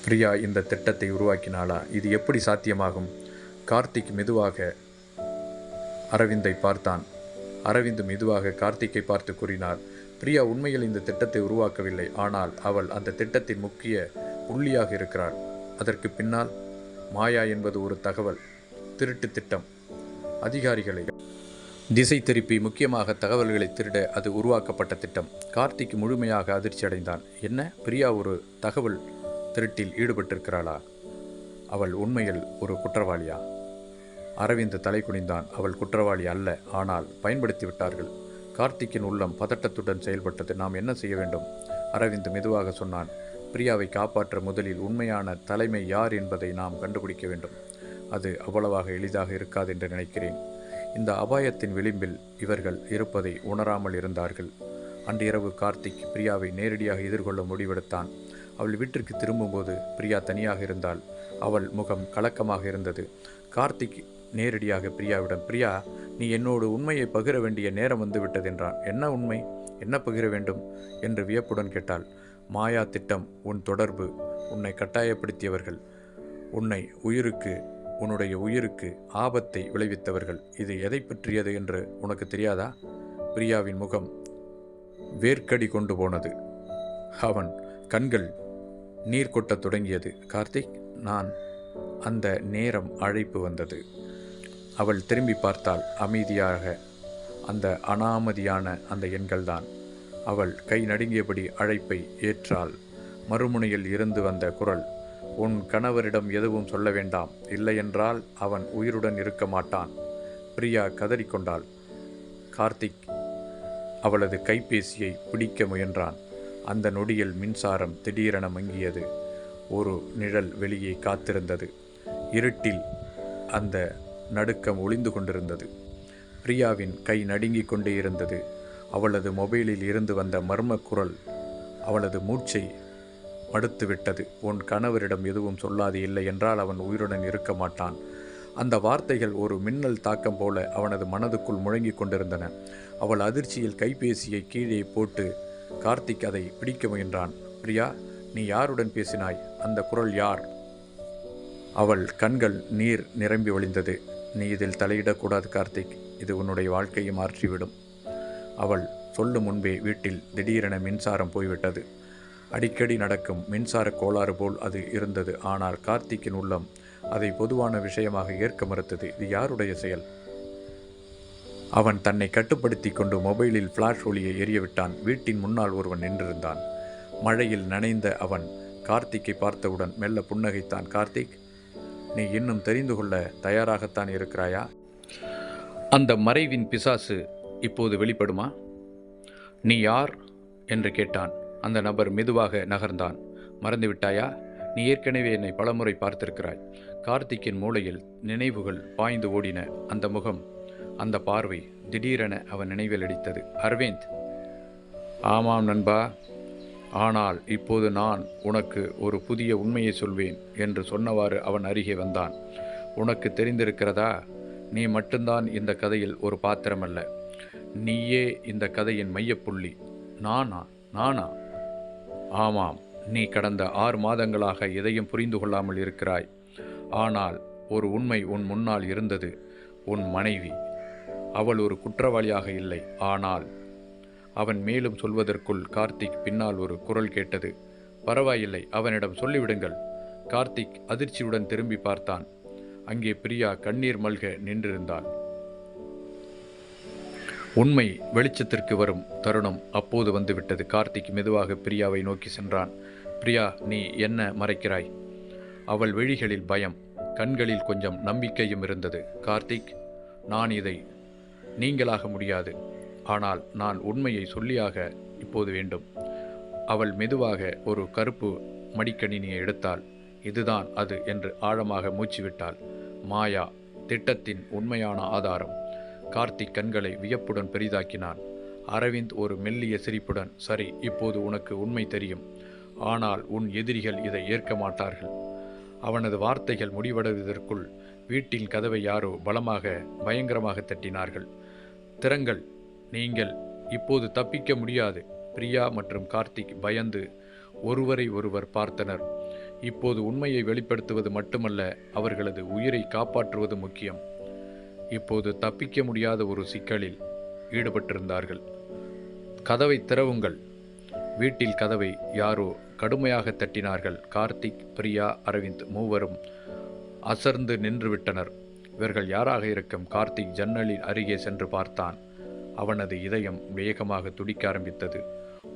பிரியா இந்த திட்டத்தை உருவாக்கினாளா? இது எப்படி சாத்தியமாகும்? கார்த்திக் மெதுவாக அரவிந்தை பார்த்தான். அரவிந்த் மெதுவாக கார்த்திக்கை பார்த்து கூறினார். பிரியா உண்மையில் இந்த திட்டத்தை உருவாக்கவில்லை. ஆனால் அவள் அந்த திட்டத்தின் முக்கிய புள்ளியாக இருக்கிறாள். அதற்கு பின்னால் மாயா என்பது ஒரு தகவல் திருட்டு திட்டம். அதிகாரிகளை திசை திருப்பி முக்கியமாக தகவல்களை திருட அது உருவாக்கப்பட்ட திட்டம். கார்த்திக் முழுமையாக அதிர்ச்சி அடைந்தான். என்ன, பிரியா ஒரு தகவல் திருட்டில் ஈடுபட்டிருக்கிறாளா? அவள் உண்மையில் ஒரு குற்றவாளியா? அரவிந்த் தலை குனிந்தான். அவள் குற்றவாளி அல்ல, ஆனால் பயன்படுத்தி விட்டார்கள். கார்த்திக்கின் உள்ளம் பதட்டத்துடன் செயல்பட்டது. நாம் என்ன செய்ய வேண்டும்? அரவிந்த் மெதுவாக சொன்னான். பிரியாவை காப்பாற்ற முதலில் உண்மையான தலைமை யார் என்பதை நாம் கண்டுபிடிக்க வேண்டும். அது அவ்வளவாக எளிதாக இருக்காது என்று நினைக்கிறேன். இந்த அபாயத்தின் விளிம்பில் இவர்கள் இருப்பதை உணராமல் இருந்தார்கள். அன்று இரவு கார்த்திக் பிரியாவை நேரடியாக எதிர்கொள்ள முடிவெடுத்தான். அவள் வீட்டிற்கு திரும்பும்போது பிரியா தனியாக இருந்தாள். அவள் முகம் கலக்கமாக இருந்தது. கார்த்திக் நேரடியாக பிரியாவிடம், பிரியா, நீ என்னோடு உண்மையை பகிர வேண்டிய நேரம் வந்து விட்டது என்றான். என்ன உண்மை? என்ன பகிர வேண்டும் என்று வியப்புடன் கேட்டாள். மாயா திட்டம், உன் தொடர்பு, உன்னை கட்டாயப்படுத்தியவர்கள், உன்னுடைய உயிருக்கு ஆபத்தை விளைவித்தவர்கள், இது எதை பற்றியது என்று உனக்கு தெரியாதா? பிரியாவின் முகம் வேர்க்கடி கொண்டு போனது. அவன் கண்கள் நீர் கொட்டத் தொடங்கியது. கார்த்திக், நான் அந்த நேரம் அழைப்பு வந்தது. அவள் திரும்பி பார்த்தாள். அமைதியாக அந்த அனாமதியான அந்த எண்கள்தான். அவள் கை நடுங்கியபடி அழைப்பை ஏற்றாள். மறுமுனையில் இருந்து வந்த குரல், உன் கணவரிடம் எதுவும் சொல்ல வேண்டாம், இல்லையென்றால் அவன் உயிருடன் இருக்க மாட்டான். பிரியா கதறிக்கொண்டாள். கார்த்திக் அவளது கைபேசியை பிடிக்க முயன்றான். அந்த நொடியில் மின்சாரம் திடீரென மங்கியது. ஒரு நிழல் வெளியே காத்திருந்தது. இருட்டில் அந்த நடுக்கம் ஒளிந்து கொண்டிருந்தது. பிரியாவின் கை நடுங்கிக் கொண்டே இருந்தது. அவளது மொபைலில் இருந்து வந்த மர்ம குரல் அவளது மூச்சை மடுத்துவிட்டது. உன் கணவரிடம் எதுவும் சொல்லாது, இல்லை என்றால் அவன் உயிருடன் இருக்க மாட்டான். அந்த வார்த்தைகள் ஒரு மின்னல் தாக்கம் போல அவனது மனதுக்குள் முழங்கிக் கொண்டிருந்தன. அவள் அதிர்ச்சியில் கைபேசியை கீழே போட்டு கார்த்திக் அதை பிடிக்க முயன்றான். பிரியா, நீ யாருடன் பேசினாய்? அந்த குரல் யார்? அவள் கண்கள் நீர் நிரம்பி வழிந்தது. நீ இதில் தலையிடக்கூடாது கார்த்திக், இது உன்னுடைய வாழ்க்கையை மாற்றிவிடும். அவள் சொல்லும் முன்பே வீட்டில் திடீரென மின்சாரம் போய்விட்டது. அடிக்கடி நடக்கும் மின்சார கோளாறு போல் அது இருந்தது. ஆனால் கார்த்திக்கின் உள்ளம் அதை பொதுவான விஷயமாக ஏற்க மறுத்தது. இது யாருடைய செயல்? அவன் தன்னை கட்டுப்படுத்தி கொண்டு மொபைலில் ஃப்ளாஷ் ஒளியை எரியவிட்டான். வீட்டின் முன்னால் ஒருவன் நின்றிருந்தான். மழையில் நனைந்த அவன் கார்த்திக்கை பார்த்தவுடன் மெல்ல புன்னகைத்தான். கார்த்திக், நீ இன்னும் தெரிந்து கொள்ள தயாராகத்தான் இருக்கிறாயா? அந்த மறைவின் பிசாசு இப்போது வெளிப்படுமா? நீ யார் என்று கேட்டான். அந்த நபர் மெதுவாக நகர்ந்தான். மறந்துவிட்டாயா? நீ ஏற்கனவே என்னை பலமுறை பார்த்திருக்கிறாய். கார்த்திக்கின் மூளையில் நினைவுகள் பாய்ந்து ஓடின. அந்த முகம், அந்த பார்வை திடீரென அவன் நினைவில் அடித்தது. அரவிந்த். ஆமாம் நண்பா, ஆனால் இப்போது நான் உனக்கு ஒரு புதிய உண்மையை சொல்வேன் என்று சொன்னவாறு அவன் அருகே வந்தான். உனக்கு தெரிந்திருக்கிறதா, நீ மட்டும்தான் இந்த கதையில் ஒரு பாத்திரமல்ல. நீயே இந்த கதையின் மையப்புள்ளி. நானா? ஆமாம், நீ கடந்த 6 மாதங்களாக எதையும் புரிந்து கொள்ளாமல் இருக்கிறாய். ஆனால் ஒரு உண்மை உன் முன்னால் இருந்தது. உன் மனைவி. அவள் ஒரு குற்றவாளியாக இல்லை. ஆனால் அவன் மேலும் சொல்வதற்குள் கார்த்திக் பின்னால் ஒரு குரல் கேட்டது. பரவாயில்லை, அவனிடம் சொல்லிவிடுங்கள். கார்த்திக் அதிர்ச்சியுடன் திரும்பி பார்த்தான். அங்கே பிரியா கண்ணீர் மல்க நின்றிருந்தாள். உண்மை வெளிச்சத்திற்கு வரும் தருணம் அப்போது வந்துவிட்டது. கார்த்திக் மெதுவாக பிரியாவை நோக்கி சென்றான். பிரியா, நீ என்ன மறைக்கிறாய்? அவள் விழிகளில் பயம், கண்களில் கொஞ்சம் நம்பிக்கையும் இருந்தது. கார்த்திக், நான் இதை நீங்களாக முடியாது. ஆனால் நான் உண்மையை சொல்லியாக இப்போது வேண்டும். அவள் மெதுவாக ஒரு கருப்பு மடிக்கணினியை எடுத்தாள். இதுதான் அது என்று ஆழமாக மூச்சுவிட்டாள். மாயா, திட்டத்தின் உண்மையான ஆதாரம். கார்த்திக் கண்களை வியப்புடன் பெரிதாக்கினான். அரவிந்த் ஒரு மெல்லிய சிரிப்புடன், சரி, இப்போது உனக்கு உண்மை தெரியும். ஆனால் உன் எதிரிகள் இதை ஏற்க மாட்டார்கள். அவனது வார்த்தைகள் முடிவடைவதற்குள் வீட்டின் கதவை யாரோ பயங்கரமாக தட்டினார்கள். திறங்கள், நீங்கள் இப்போது தப்பிக்க முடியாது. பிரியா மற்றும் கார்த்திக் பயந்து ஒருவரை ஒருவர் பார்த்தனர். இப்போது உண்மையை வெளிப்படுத்துவது மட்டுமல்ல, அவர்களது உயிரை காப்பாற்றுவது முக்கியம். இப்போது தப்பிக்க முடியாத ஒரு சிக்கலில் ஈடுபட்டிருந்தார்கள். கதவை திறவுங்கள். வீட்டில் கதவை யாரோ கடுமையாக தட்டினார்கள். கார்த்திக், பிரியா, அரவிந்த் மூவரும் அசர்ந்து நின்றுவிட்டனர். இவர்கள் யாராக இருக்கும்? கார்த்திக் ஜன்னலின் அருகே சென்று பார்த்தான். அவனது இதயம் வேகமாக துடிக்க ஆரம்பித்தது.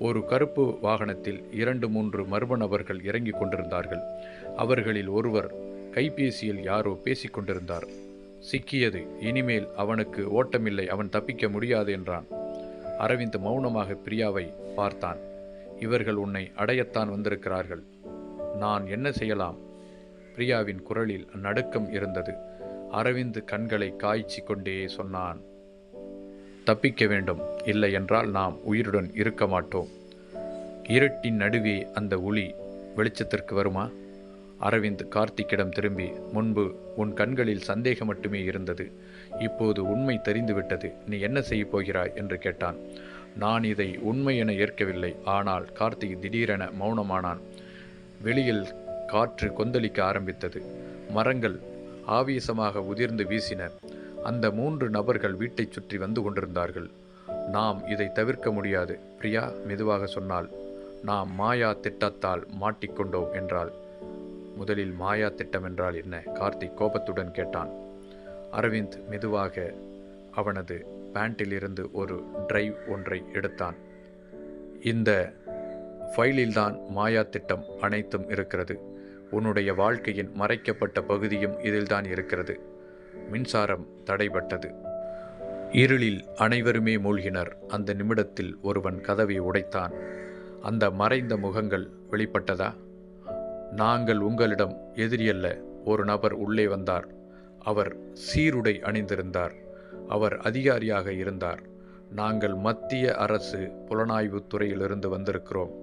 ஒரு கருப்பு வாகனத்தில் 2-3 மர்ம நபர்கள் இறங்கிக் கொண்டிருந்தார்கள். அவர்களில் ஒருவர் கைபேசியில் யாரோ பேசிக்கொண்டிருந்தார். சிக்கியது. இனிமேல் அவனுக்கு ஓட்டமில்லை, அவன் தப்பிக்க முடியாது என்றான். அரவிந்த் மௌனமாக பிரியாவை பார்த்தான். இவர்கள் உன்னை அடையத்தான் வந்திருக்கிறார்கள். நான் என்ன செய்யலாம்? பிரியாவின் குரலில் நடுக்கம் இருந்தது. அரவிந்த் கண்களை காய்ச்சி கொண்டே சொன்னான், தப்பிக்க வேண்டும், இல்லை என்றால் நாம் உயிருடன் இருக்க மாட்டோம். இருட்டின் நடுவே அந்த ஒளி வெளிச்சத்திற்கு வருமா? அரவிந்த் கார்த்திக்கிடம் திரும்பி, முன்பு உன் கண்களில் சந்தேகம் மட்டுமே இருந்தது, இப்போது உண்மை தெரிந்துவிட்டது, நீ என்ன செய்யப் போகிறாய் என்று கேட்டான். நான் இதை உண்மை என ஏற்கவில்லை. ஆனால் கார்த்திக் திடீரென மௌனமானான். வெளியில் காற்று கொந்தளிக்க ஆரம்பித்தது. மரங்கள் ஆவேசமாக உதிர்ந்து வீசின. அந்த 3 நபர்கள் வீட்டைச் சுற்றி வந்து கொண்டிருந்தார்கள். நாம் இதை தவிர்க்க முடியாது, பிரியா மெதுவாக சொன்னாள். நாம் மாயா திட்டத்தால் மாட்டிக்கொண்டோம் என்றாள். முதலில் மாயா திட்டம் என்றால் என்ன? கார்த்திக் கோபத்துடன் கேட்டான். அரவிந்த் மெதுவாக அவனது பேண்டிலிருந்து ஒரு டிரைவ் ஒன்றை எடுத்தான். இந்த ஃபைலில்தான் மாயா திட்டம் அனைத்தும் இருக்கிறது. உன்னுடைய வாழ்க்கையின் மறைக்கப்பட்ட பகுதியும் இதில்தான் இருக்கிறது. மின்சாரம் தடைபட்டது. இருளில் அனைவருமே மூழ்கினர். அந்த நிமிடத்தில் ஒருவன் கதவை உடைத்தான். அந்த மறைந்த முகங்கள் வெளிப்பட்டதா? நாங்கள் உங்களிடம் எதிரியல்ல. ஒரு நபர் உள்ளே வந்தார். அவர் சீருடை அணிந்திருந்தார். அவர் அதிகாரியாக இருந்தார். நாங்கள் மத்திய அரசு புலனாய்வுத் துறையிலிருந்து வந்திருக்கிறோம்.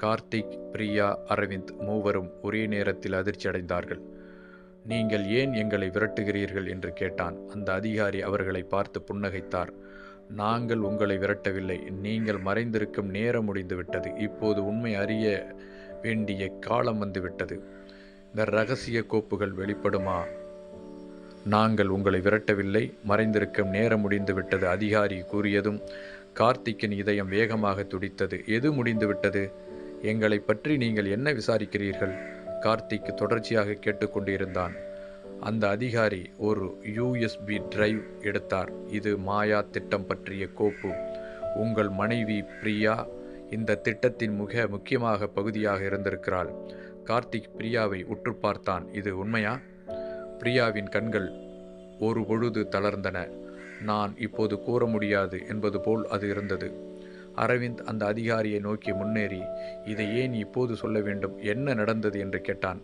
கார்த்திக், பிரியா, அரவிந்த் மூவரும் ஒரே நேரத்தில் அதிர்ச்சியடைந்தார்கள். நீங்கள் ஏன் எங்களை விரட்டுகிறீர்கள் என்று கேட்டான். அந்த அதிகாரி அவர்களை பார்த்து புன்னகைத்தார். நாங்கள் உங்களை விரட்டவில்லை. நீங்கள் மறைந்திருக்கும் நேரம் முடிந்துவிட்டது. இப்போது உண்மை அறிய வேண்டிய காலம் வந்துவிட்டது. இந்த இரகசிய கோப்புகள் வெளிப்படுமா? நாங்கள் உங்களை விரட்டவில்லை. மறைந்திருக்கும் நேரம் முடிந்துவிட்டது. அதிகாரி கூறியதும் கார்த்திக்கின் இதயம் வேகமாக துடித்தது. எது முடிந்துவிட்டது? எங்களை பற்றி நீங்கள் என்ன விசாரிக்கிறீர்கள்? கார்த்திக் தொடர்ச்சியாக கேட்டுக்கொண்டிருந்தான். அந்த அதிகாரி ஒரு USB டிரைவ் எடுத்தார். இது மாயா திட்டம் பற்றிய கோப்பு. உங்கள் மனைவி பிரியா இந்த திட்டத்தின் மிக முக்கியமாக பகுதியாக இருந்திருக்கிறாள். கார்த்திக் பிரியாவை உற்று பார்த்தான். இது உண்மையா? பிரியாவின் கண்கள் ஒரு பொழுது தளர்ந்தன. நான் இப்போது கூற முடியாது என்பது போல் அது இருந்தது. அரவிந்த் அந்த அதிகாரியை நோக்கி முன்னேறி, இதை ஏன் இப்போது சொல்ல வேண்டும்? என்ன நடந்தது என்று கேட்டான்.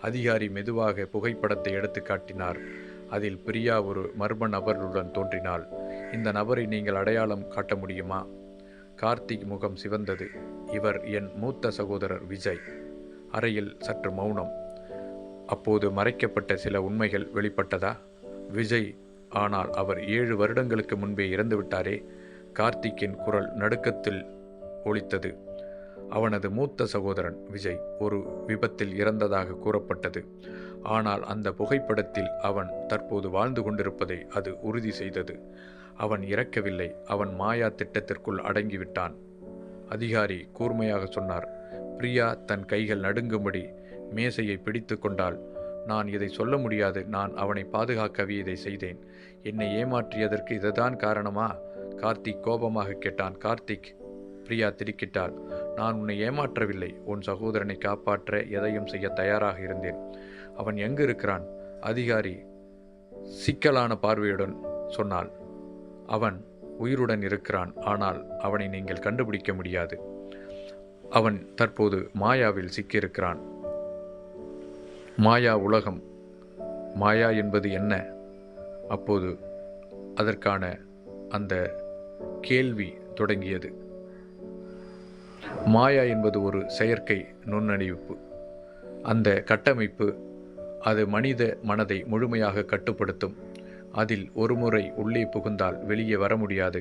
அதிகாரி மெதுவாக புகைப்படத்தை எடுத்து காட்டினார். அதில் பிரியா ஒரு மர்ம நபருடன் தோன்றினாள். இந்த நபரை நீங்கள் அடையாளம் காட்ட முடியுமா? கார்த்திக் முகம் சிவந்தது. இவர் என் மூத்த சகோதரர் விஜய். அறையில் சற்று மௌனம். அப்போது மறைக்கப்பட்ட சில உண்மைகள் வெளிப்பட்டதா? விஜய், ஆனால் அவர் 7 வருடங்களுக்கு முன்பே இறந்துவிட்டாரே. கார்த்திக்கின் குரல் நடுக்கத்தில் ஒலித்தது. அவனது மூத்த சகோதரன் விஜய் ஒரு விபத்தில் இறந்ததாக கூறப்பட்டது. ஆனால் அந்த புகைப்படத்தில் அவன் தற்போது வாழ்ந்து கொண்டிருப்பதை அது உறுதி செய்தது. அவன் இறக்கவில்லை. அவன் மாயா திட்டத்திற்குள் அடங்கிவிட்டான். அதிகாரி கூர்மையாக சொன்னார். பிரியா தன் கைகள் நடுங்கும்படி மேசையை பிடித்து கொண்டாள். நான் இதை சொல்ல முடியாது. நான் அவனை பாதுகாக்கவே இதை செய்தேன். என்னை ஏமாற்றியதற்கு இதுதான் காரணமா? கார்த்திக் கோபமாக கேட்டான். கார்த்திக், பிரியா திடுக்கிட்டாள். நான் உன்னை ஏமாற்றவில்லை. உன் சகோதரனை காப்பாற்ற எதையும் செய்ய தயாராக இருந்தேன். அவன் எங்கு இருக்கிறான்? அதிகாரி சிக்கலான பார்வையுடன் சொன்னாள். அவன் உயிருடன் இருக்கிறான். ஆனால் அவனை நீங்கள் கண்டுபிடிக்க முடியாது. அவன் தற்போது மாயாவில் சிக்கியிருக்கிறான். மாயா உலகம். மாயா என்பது என்ன? அப்போது அதற்கான அந்த கேள்வி தொடங்கியது. மாயா என்பது ஒரு செயற்கை நுண்ணறிவு. அந்த கட்டமைப்பு அது மனித மனதை முழுமையாக கட்டுப்படுத்தும். அதில் ஒருமுறை உள்ளே புகுந்தால் வெளியே வர முடியாது.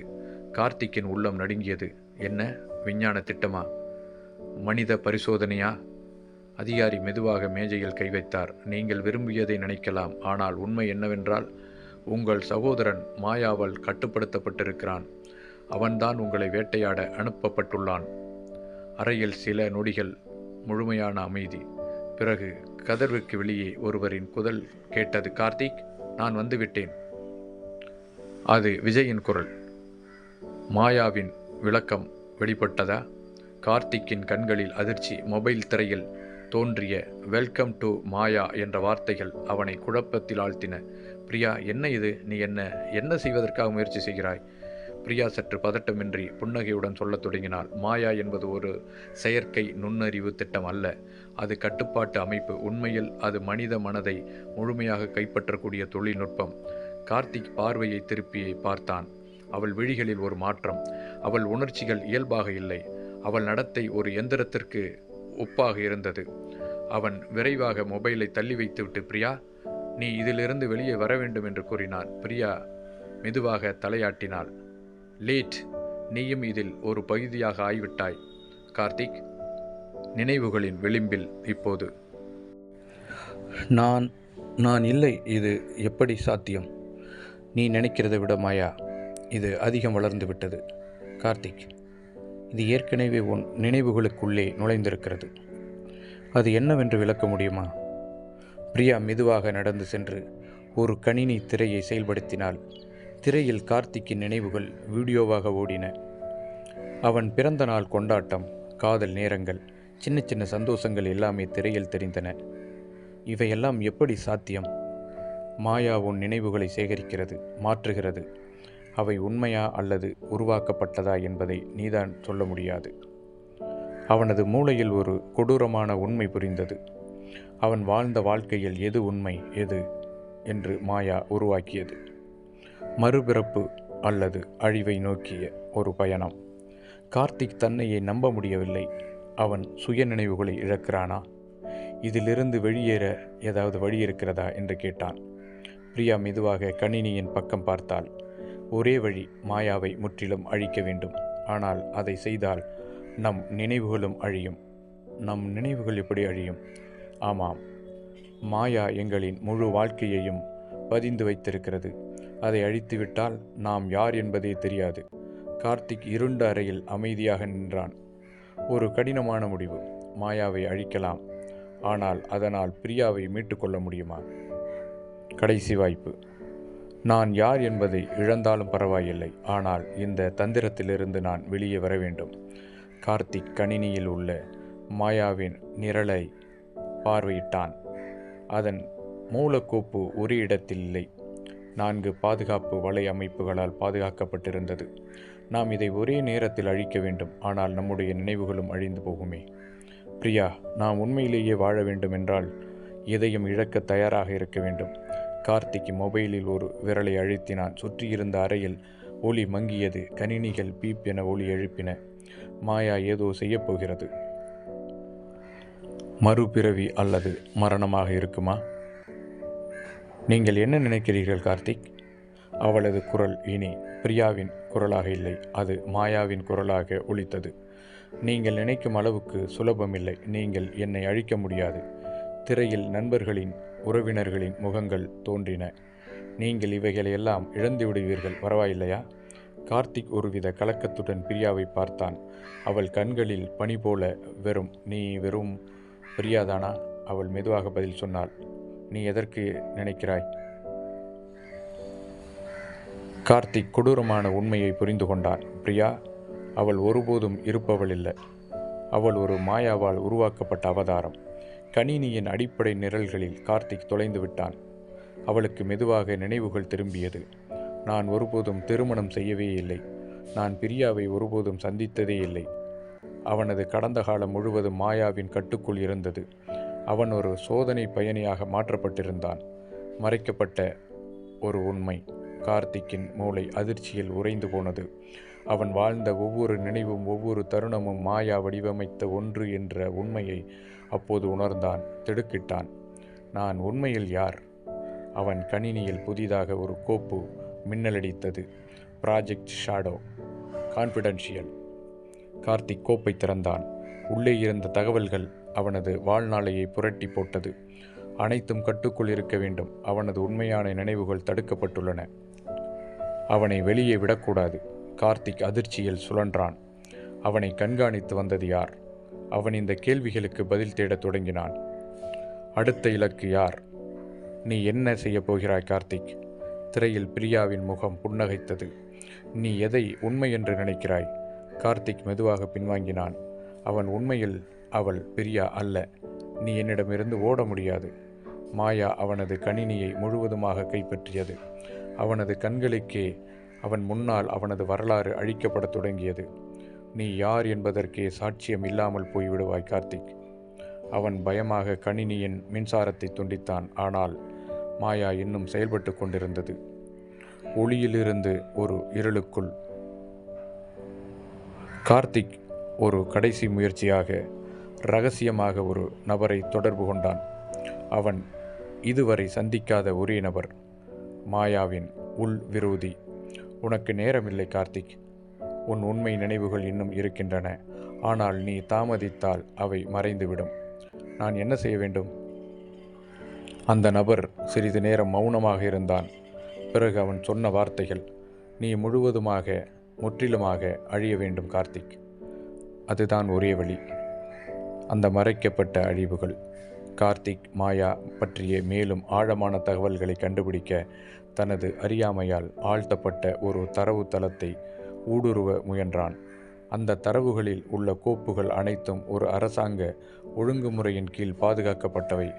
கார்த்திக்கின் உள்ளம் நடுங்கியது. என்ன விஞ்ஞான திட்டமா? மனித பரிசோதனையா? அதிகாரி மெதுவாக மேஜையில் கை வைத்தார். நீங்கள் விரும்பியதை நினைக்கலாம். ஆனால் உண்மை என்னவென்றால், உங்கள் சகோதரன் மாயாவால் கட்டுப்படுத்தப்பட்டிருக்கிறான். அவன்தான் உங்களை வேட்டையாட அனுப்பப்பட்டுள்ளான். அறையில் சில நொடிகள் முழுமையான அமைதி. பிறகு கதவுக்கு வெளியே ஒருவரின் குரல் கேட்டது. கார்த்திக், நான் வந்துவிட்டேன். அது விஜயின் குரல். மாயாவின் விளக்கம் வெளிப்பட்டதா? கார்த்திக்கின் கண்களில் அதிர்ச்சி. மொபைல் திரையில் தோன்றிய வெல்கம் டு மாயா என்ற வார்த்தைகள் அவனை குழப்பத்தில் ஆழ்த்தின. பிரியா, என்ன இது? நீ என்ன செய்வதற்காக முயற்சி செய்கிறாய்? பிரியா சற்று பதட்டமின்றி புன்னகையுடன் சொல்லத் தொடங்கினாள். மாயா என்பது ஒரு செயற்கை நுண்ணறிவு திட்டம் அல்ல. அது கட்டுப்பாட்டு அமைப்பு. உண்மையில் அது மனித மனதை முழுமையாக கைப்பற்றக்கூடிய தொழில்நுட்பம். கார்த்திக் பார்வையை திருப்பியை பார்த்தான். அவள் விழிகளில் ஒரு மாற்றம். அவள் உணர்ச்சிகள் இயல்பாக இல்லை. அவள் நடத்தை ஒரு எந்திரத்திற்கு ஒப்பாக இருந்தது. அவன் விரைவாக மொபைலை தள்ளி வைத்துவிட்டு, பிரியா, நீ இதிலிருந்து வெளியே வர வேண்டும் என்று கூறினான். பிரியா மெதுவாக தலையாட்டினாள். லேட், நீயும் இதில் ஒரு பகுதியாக ஆய்விட்டாய். கார்த்திக் நினைவுகளின் விளிம்பில் இப்போது. நான் இல்லை. இது எப்படி சாத்தியம்? நீ நினைக்கிறதை விட மாயா, இது அதிகம் வளர்ந்து விட்டது. கார்த்திக், இது ஏற்கனவே உன் நினைவுகளுக்குள்ளே நுழைந்திருக்கிறது. அது என்னவென்று விளக்க முடியுமா? பிரியா மெதுவாக நடந்து சென்று ஒரு கணினி திரையை செயல்படுத்தினாள். திரையில் கார்த்திக்கின் நினைவுகள் வீடியோவாக ஓடின. அவன் பிறந்த நாள் கொண்டாட்டம், காதல் நேரங்கள், சின்ன சின்ன சந்தோஷங்கள் எல்லாமே திரையில் தெரிந்தன. இவையெல்லாம் எப்படி சாத்தியம்? மாயா உன் நினைவுகளை சேகரிக்கிறது, மாற்றுகிறது. அவை உண்மையா அல்லது உருவாக்கப்பட்டதா என்பதை நீதான் சொல்ல முடியாது. அவனது மூளையில் ஒரு கொடூரமான உண்மை புரிந்தது. அவன் வாழ்ந்த வாழ்க்கையில் எது உண்மை, எது என்று மாயா உருவாக்கியது. மறுபிறப்பு அல்லது அழிவை நோக்கிய ஒரு பயணம். கார்த்திக் தன்னையே நம்ப முடியவில்லை. அவன் சுய நினைவுகளை இழக்கிறானா? இதிலிருந்து வெளியேற ஏதாவது வழி இருக்கிறதா என்று கேட்டான். பிரியா மெதுவாக கணினியின் பக்கம் பார்த்தாள். ஒரே வழி, மாயாவை முற்றிலும் அழிக்க வேண்டும். ஆனால் அதை செய்தால் நம் நினைவுகளும் அழியும். நம் நினைவுகள் எப்படி அழியும்? ஆமாம், மாயா எங்களின் முழு வாழ்க்கையையும் பதிந்து வைத்திருக்கிறது. அதை அழித்துவிட்டால் நாம் யார் என்பதே தெரியாது. கார்த்திக் இருண்ட அறையில் அமைதியாக நின்றான். ஒரு கடினமான முடிவு. மாயாவை அழிக்கலாம், ஆனால் அதனால் பிரியாவை மீட்டுக்கொள்ள முடியுமா? கடைசி வாய்ப்பு. நான் யார் என்பதை இழந்தாலும் பரவாயில்லை, ஆனால் இந்த தந்திரத்திலிருந்து நான் வெளியே வர வேண்டும். கார்த்திக் கணினியில் உள்ள மாயாவின் நிரலை பார்வையிட்டான். அதன் மூலக்கோப்பு ஒரு இடத்தில் இல்லை. 4 பாதுகாப்பு வலை அமைப்புகளால் பாதுகாக்கப்பட்டிருந்தது. நாம் இதை ஒரே நேரத்தில் அழிக்க வேண்டும், ஆனால் நம்முடைய நினைவுகளும் அழிந்து போகுமே. பிரியா, நாம் உண்மையிலேயே வாழ வேண்டும் என்றால் எதையும் இழக்க தயாராக இருக்க வேண்டும். கார்த்திக் மொபைலில் ஒரு விரலை அழுத்தினான். சுற்றியிருந்த அறையில் ஒளி மங்கியது. கணினிகள் பீப் என ஒளி எழுப்பின. மாயா ஏதோ செய்யப்போகிறது. மறுபிறவி அல்லது மரணமாக இருக்குமா? நீங்கள் என்ன நினைக்கிறீர்கள் கார்த்திக்? அவளது குரல் இனி பிரியாவின் குரலாக இல்லை, அது மாயாவின் குரலாக ஒலித்தது. நீங்கள் நினைக்கும் அளவுக்கு சுலபமில்லை. நீங்கள் என்னை அழிக்க முடியாது. திரையில் நண்பர்களின், உறவினர்களின் முகங்கள் தோன்றின. நீங்கள் இவைகளையெல்லாம் இழந்து விடுவீர்கள், பரவாயில்லையா? கார்த்திக் ஒருவித கலக்கத்துடன் பிரியாவை பார்த்தான். அவள் கண்களில் பனி போல நீ வெறும் பிரியாதானா? அவள் மெதுவாக பதில் சொன்னாள். நீ எதற்கு நினைக்கிறாய்? கார்த்திக் கொடூரமான உண்மையை புரிந்து கொண்டான். பிரியா, அவள் ஒருபோதும் இருப்பவள் இல்லை. அவள் ஒரு மாயாவால் உருவாக்கப்பட்ட அவதாரம். கணினியின் அடிப்படை நிரல்களில் கார்த்திக் தொலைந்து விட்டான். அவளுக்கு மெதுவாக நினைவுகள் திரும்பியது. நான் ஒருபோதும் திருமணம் செய்யவே இல்லை. நான் பிரியாவை ஒருபோதும் சந்தித்ததே இல்லை. அவனது கடந்த காலம் முழுவதும் மாயாவின் கட்டுக்குள் இருந்தது. அவன் ஒரு சோதனை பயணியாக மாற்றப்பட்டிருந்தான். மறைக்கப்பட்ட ஒரு உண்மை. கார்த்திக்கின் மூளை அதிர்ச்சியில் உறைந்து போனது. அவன் வாழ்ந்த ஒவ்வொரு நினைவும், ஒவ்வொரு தருணமும் மாயா வடிவமைத்த ஒன்று என்ற உண்மையை அப்போது உணர்ந்தான். திடுக்கிட்டான். நான் உண்மையில் யார்? அவன் கணினியில் புதிதாக ஒரு கோப்பு மின்னலடித்தது. Project shadow, confidential. கார்த்திக் கோப்பை திறந்தான். உள்ளே இருந்த தகவல்கள் அவனது வாழ்நாளையை புரட்டி போட்டது. அனைத்தும் கட்டுக்குள் இருக்க வேண்டும். அவனது உண்மையான நினைவுகள் தடுக்கப்பட்டுள்ளன. அவனை வெளியே விடக்கூடாது. கார்த்திக் அதிர்ச்சியில் சுழன்றான். அவனை கண்காணித்து வந்தது யார்? அவன் இந்த கேள்விகளுக்கு பதில் தேடத் தொடங்கினான். அடுத்த இலக்கு யார்? நீ என்ன செய்யப் போகிறாய் கார்த்திக்? திரையில் பிரியாவின் முகம் புன்னகைத்தது. நீ எதை உண்மை என்று நினைக்கிறாய்? கார்த்திக் மெதுவாக பின்வாங்கினான். அவள் பிரியா அல்ல. நீ என்னிடமிருந்து ஓட முடியாது. மாயா அவனது கணினியை முழுவதுமாக கைப்பற்றியது. அவனது கண்களுக்கே அவன் முன்னால் அவனது வரலாறு அழிக்கப்படத் தொடங்கியது. நீ யார் என்பதற்கே சாட்சியம் இல்லாமல் போய்விடுவாய் கார்த்திக். அவன் பயமாக கணினியின் மின்சாரத்தை துண்டித்தான். ஆனால் மாயா இன்னும் செயல்பட்டு கொண்டிருந்தது. ஒளியிலிருந்து ஒரு இருளுக்குள். கார்த்திக் ஒரு கடைசி முயற்சியாக ரகசியமாக ஒரு நபரை தொடர்பு கொண்டான். அவன் இதுவரை சந்திக்காத ஒரே நபர், மாயாவின் உள் விரோதி. உனக்கு நேரமில்லை கார்த்திக். உன் உண்மை நினைவுகள் இன்னும் இருக்கின்றன. ஆனால் நீ தாமதித்தால் அவை மறைந்துவிடும். நான் என்ன செய்ய வேண்டும்? அந்த நபர் சிறிது நேரம் மௌனமாக இருந்தான். பிறகு அவன் சொன்ன வார்த்தைகள், நீ முற்றிலுமாக அழிய வேண்டும் கார்த்திக். அதுதான் ஒரே வழி. அந்த மறைக்கப்பட்ட அழிவுகள். கார்த்திக் மாயா பற்றிய மேலும் ஆழமான தகவல்களை கண்டுபிடிக்க தனது அறியாமையால் ஆழ்த்தப்பட்ட ஒரு தரவு தளத்தை ஊடுருவ முயன்றான். அந்த தரவுகளில் உள்ள கோப்புகள் அனைத்தும் ஒரு அரசாங்க ஒழுங்குமுறையின் கீழ் பாதுகாக்கப்பட்டவை.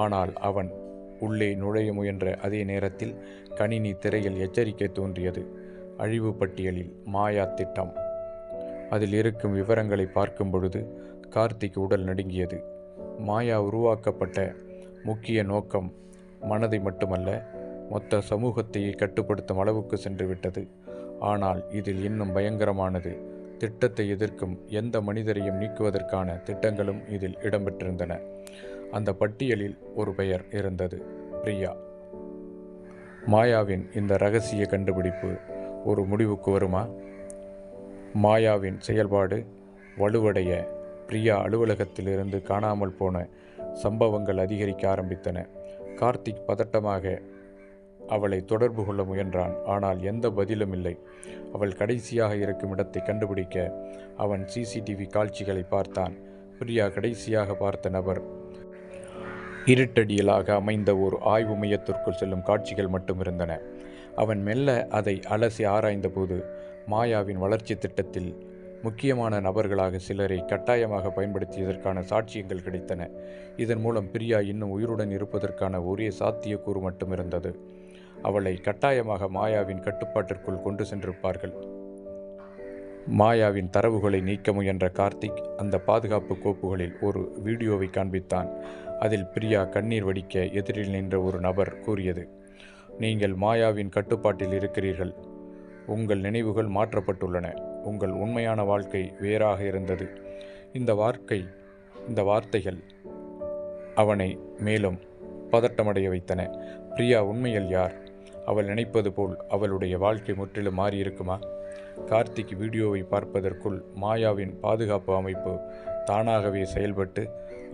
ஆனால் அவன் உள்ளே நுழைய முயன்ற அதே நேரத்தில் கணினி திரையில் எச்சரிக்கை தோன்றியது. அழிவு பட்டியலில் மாயா திட்டம். அதில் இருக்கும் விவரங்களை பார்க்கும் பொழுது கார்த்திக் உடல் நடுங்கியது. மாயா உருவாக்கப்பட்ட முக்கிய நோக்கம் மனதை மட்டுமல்ல, மொத்த சமூகத்தையே கட்டுப்படுத்தும் அளவுக்கு சென்று விட்டது. ஆனால் இதில் இன்னும் பயங்கரமானது, திட்டத்தை எதிர்க்கும் எந்த மனிதரையும் நீக்குவதற்கான திட்டங்களும் இதில் இடம்பெற்றிருந்தன. அந்த பட்டியலில் ஒரு பெயர் இருந்தது, பிரியா. மாயாவின் இந்த இரகசிய கண்டுபிடிப்பு ஒரு முடிவுக்கு வருமா? மாயாவின் செயல்பாடு வலுவடைய பிரியா அலுவலகத்திலிருந்து காணாமல் போன சம்பவங்கள் அதிகரிக்க ஆரம்பித்தன. கார்த்திக் பதட்டமாக அவளை தொடர்பு கொள்ள முயன்றான். ஆனால் எந்த பதிலும் இல்லை. அவள் கடைசியாக இருக்கும் இடத்தை கண்டுபிடிக்க அவன் சிசிடிவி காட்சிகளை பார்த்தான். பிரியா கடைசியாக பார்த்த நபர் இருட்டடியலாக அமைந்த ஒரு ஆய்வு மையத்திற்குள் செல்லும் காட்சிகள் மட்டும் இருந்தன. அவன் மெல்ல அதை அலசி ஆராய்ந்தபோது மாயாவின் வளர்ச்சி திட்டத்தில் முக்கியமான நபர்களாக சிலரை கட்டாயமாக பயன்படுத்தியதற்கான சாட்சியங்கள் கிடைத்தன. இதன் மூலம் பிரியா இன்னும் உயிருடன் இருப்பதற்கான ஒரே சாத்தியக்கூறு மட்டும் இருந்தது. அவளை கட்டாயமாக மாயாவின் கட்டுப்பாட்டிற்குள் கொண்டு சென்றிருப்பார்கள். மாயாவின் தரவுகளை நீக்க முயன்ற கார்த்திக் அந்த பாதுகாப்பு கோப்புகளில் ஒரு வீடியோவை காண்பித்தான். அதில் பிரியா கண்ணீர் வடிக்க எதிரில் நின்ற ஒரு நபர் கூறியது, நீங்கள் மாயாவின் கட்டுப்பாட்டில் இருக்கிறீர்கள். உங்கள் நினைவுகள் மாற்றப்பட்டுள்ளன. உங்கள் உண்மையான வாழ்க்கை வேறாக இருந்தது. இந்த வார்த்தைகள் அவனை மேலும் பதட்டமடைய வைத்தன. பிரியா உண்மையில் யார்? அவள் நினைப்பது போல் அவளுடைய வாழ்க்கை முற்றிலும் மாறியிருக்குமா? கார்த்திக் வீடியோவை பார்ப்பதற்குள் மாயாவின் பாதுகாப்பு அமைப்பு தானாகவே செயல்பட்டு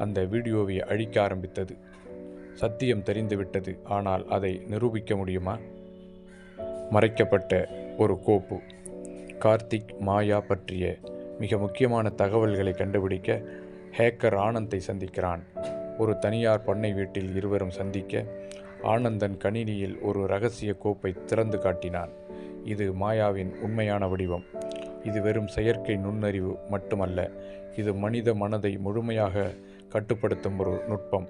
அந்த வீடியோவை அழிக்க ஆரம்பித்தது. சத்தியம் தெரிந்துவிட்டது. ஆனால் அதை நிரூபிக்க முடியுமா? மறைக்கப்பட்ட ஒரு கோப்பு. கார்த்திக் மாயா பற்றிய மிக முக்கியமான தகவல்களை கண்டுபிடிக்க ஹேக்கர் ஆனந்தை சந்திக்கிறான். ஒரு தனியார் பண்ணை வீட்டில் இருவரும் சந்திக்க ஆனந்தன் கணினியில் ஒரு இரகசிய கோப்பை திறந்து காட்டினான். இது மாயாவின் உண்மையான வடிவம். இது வெறும் செயற்கை நுண்ணறிவு மட்டுமல்ல, இது மனித மனதை முழுமையாக கட்டுப்படுத்தும் ஒரு நுட்பம்.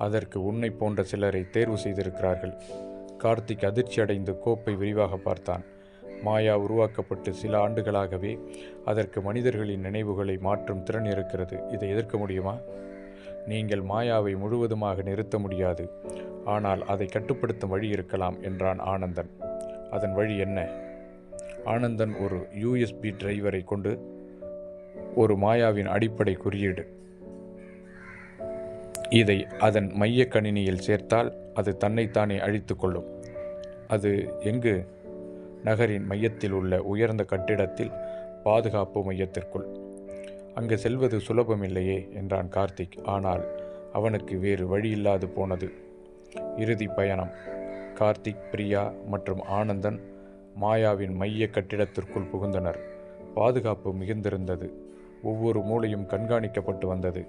அதற்கு உன்னை போன்ற சிலரை தேர்வு செய்திருக்கிறார்கள். கார்த்திக் அதிர்ச்சியடைந்து கோப்பை விரிவாக பார்த்தான். மாயா உருவாக்கப்பட்டு சில ஆண்டுகளாகவே அதற்கு மனிதர்களின் நினைவுகளை மாற்றும் திறன் இருக்கிறது. இதை எதிர்க்க முடியுமா? நீங்கள் மாயாவை முழுவதுமாக நிறுத்த முடியாது. ஆனால் அதை கட்டுப்படுத்தும் வழி இருக்கலாம் என்றான் ஆனந்தன். அதன் வழி என்ன? ஆனந்தன் ஒரு USB டிரைவரை கொண்டு ஒரு மாயாவின் அடிப்படை குறியீடு. இதை அதன் மைய கணினியில் சேர்த்தால் அது தன்னைத்தானே அழித்து கொள்ளும். அது எங்கு? நகரின் மையத்தில் உள்ள உயர்ந்த கட்டிடத்தில், பாதுகாப்பு மையத்திற்குள். அங்கு செல்வது சுலபமில்லையே என்றான் கார்த்திக். ஆனால் அவனுக்கு வேறு வழியில்லாது போனது. இறுதி பயணம். கார்த்திக், பிரியா மற்றும் ஆனந்தன் மாயாவின் மைய கட்டிடத்திற்குள் புகுந்தனர். பாதுகாப்பு மிகுந்திருந்தது. ஒவ்வொரு மூலையும் கண்காணிக்கப்பட்டு வந்தது.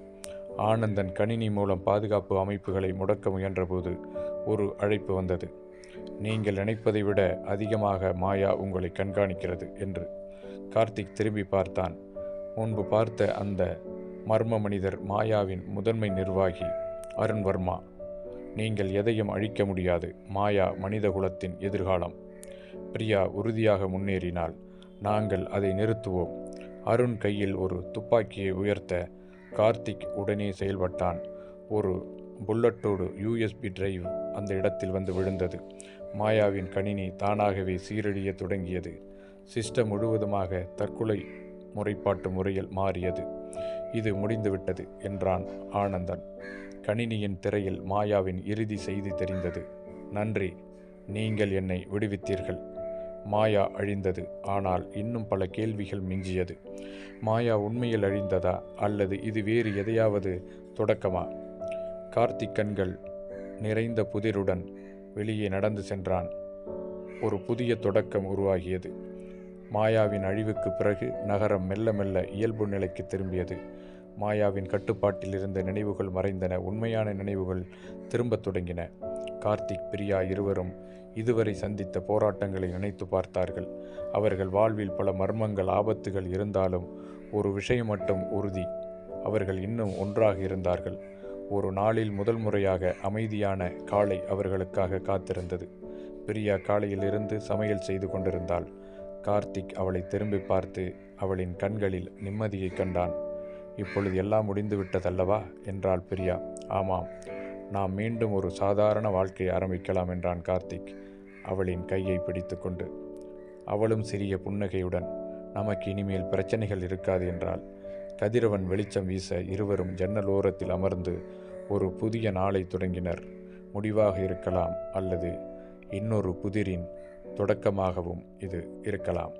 ஆனந்தன் கணினி மூலம் பாதுகாப்பு அமைப்புகளை முடக்க முயன்றபோது ஒரு அழைப்பு வந்தது. நீங்கள் நினைப்பதை விட அதிகமாக மாயா உங்களை கண்காணிக்கிறது என்று. கார்த்திக் திரும்பி பார்த்தான். முன்பு பார்த்த அந்த மர்ம மனிதர் மாயாவின் முதன்மை நிர்வாகி அருண் வர்மா. நீங்கள் எதையும் அழிக்க முடியாது. மாயா மனிதகுலத்தின் எதிர்காலம். பிரியா உறுதியாக முன்னேறினாள். நாங்கள் அதை நிறுத்துவோம். அருண் கையில் ஒரு துப்பாக்கியை உயர்த்த கார்த்திக் உடனே செயல்பட்டான். ஒரு புல்லட்டோடு USB டிரைவ் அந்த இடத்தில் வந்து விழுந்தது. மாயாவின் கணினி தானாகவே சீரழிய தொடங்கியது. சிஸ்டம் முழுவதுமாக தற்கொலை முறைப்பாட்டு முறையில் மாறியது. இது முடிந்துவிட்டது என்றான் ஆனந்தன். கணினியின் திரையில் மாயாவின் இறுதி செய்தி தெரிந்தது. நன்றி, நீங்கள் என்னை விடுவித்தீர்கள். மாயா அழிந்தது. ஆனால் இன்னும் பல கேள்விகள் மிஞ்சியது. மாயா உண்மையில் அழிந்ததா, அல்லது இது வேறு எதையாவது தொடக்கமா? கார்த்திக் கண்கள் நிறைந்த புதிருடன் வெளியே நடந்து சென்றான். ஒரு புதிய தொடக்கம் உருவாகியது. மாயாவின் அழிவுக்கு பிறகு நகரம் மெல்ல மெல்ல இயல்பு நிலைக்கு திரும்பியது. மாயாவின் கட்டுப்பாட்டில் இருந்த நினைவுகள் மறைந்தன. உண்மையான நினைவுகள் திரும்பத் தொடங்கின. கார்த்திக், பிரியா இருவரும் இதுவரை சந்தித்த போராட்டங்களை நினைத்து பார்த்தார்கள். அவர்கள் வாழ்வில் பல மர்மங்கள், ஆபத்துகள் இருந்தாலும் ஒரு விஷயம் மட்டும் உறுதி: அவர்கள் இன்னும் ஒன்றாக இருந்தார்கள். ஒரு நாளில் முதல் முறையாக அமைதியான காலை அவர்களுக்காக காத்திருந்தது. பிரியா காலையில் இருந்து சமையல் செய்து கொண்டிருந்தாள். கார்த்திக் அவளை திரும்பி பார்த்து அவளின் கண்களில் நிம்மதியை கண்டான். இப்பொழுது எல்லாம் முடிந்து விட்டதல்லவா என்றாள் பிரியா. ஆமாம், நாம் மீண்டும் ஒரு சாதாரண வாழ்க்கையை ஆரம்பிக்கலாம் என்றான் கார்த்திக் அவளின் கையை பிடித்து கொண்டு. அவளும் சிறிய புன்னகையுடன், நமக்கு இனிமேல் பிரச்சனைகள் இருக்காது என்றாள். கதிரவன் வெளிச்சம் வீச இருவரும் ஜன்னல் ஓரத்தில் அமர்ந்து ஒரு புதிய நாளை தொடங்கினர். முடிவாக இருக்கலாம், அல்லது இன்னொரு புதிரின் தொடக்கமாகவும் இது இருக்கலாம்.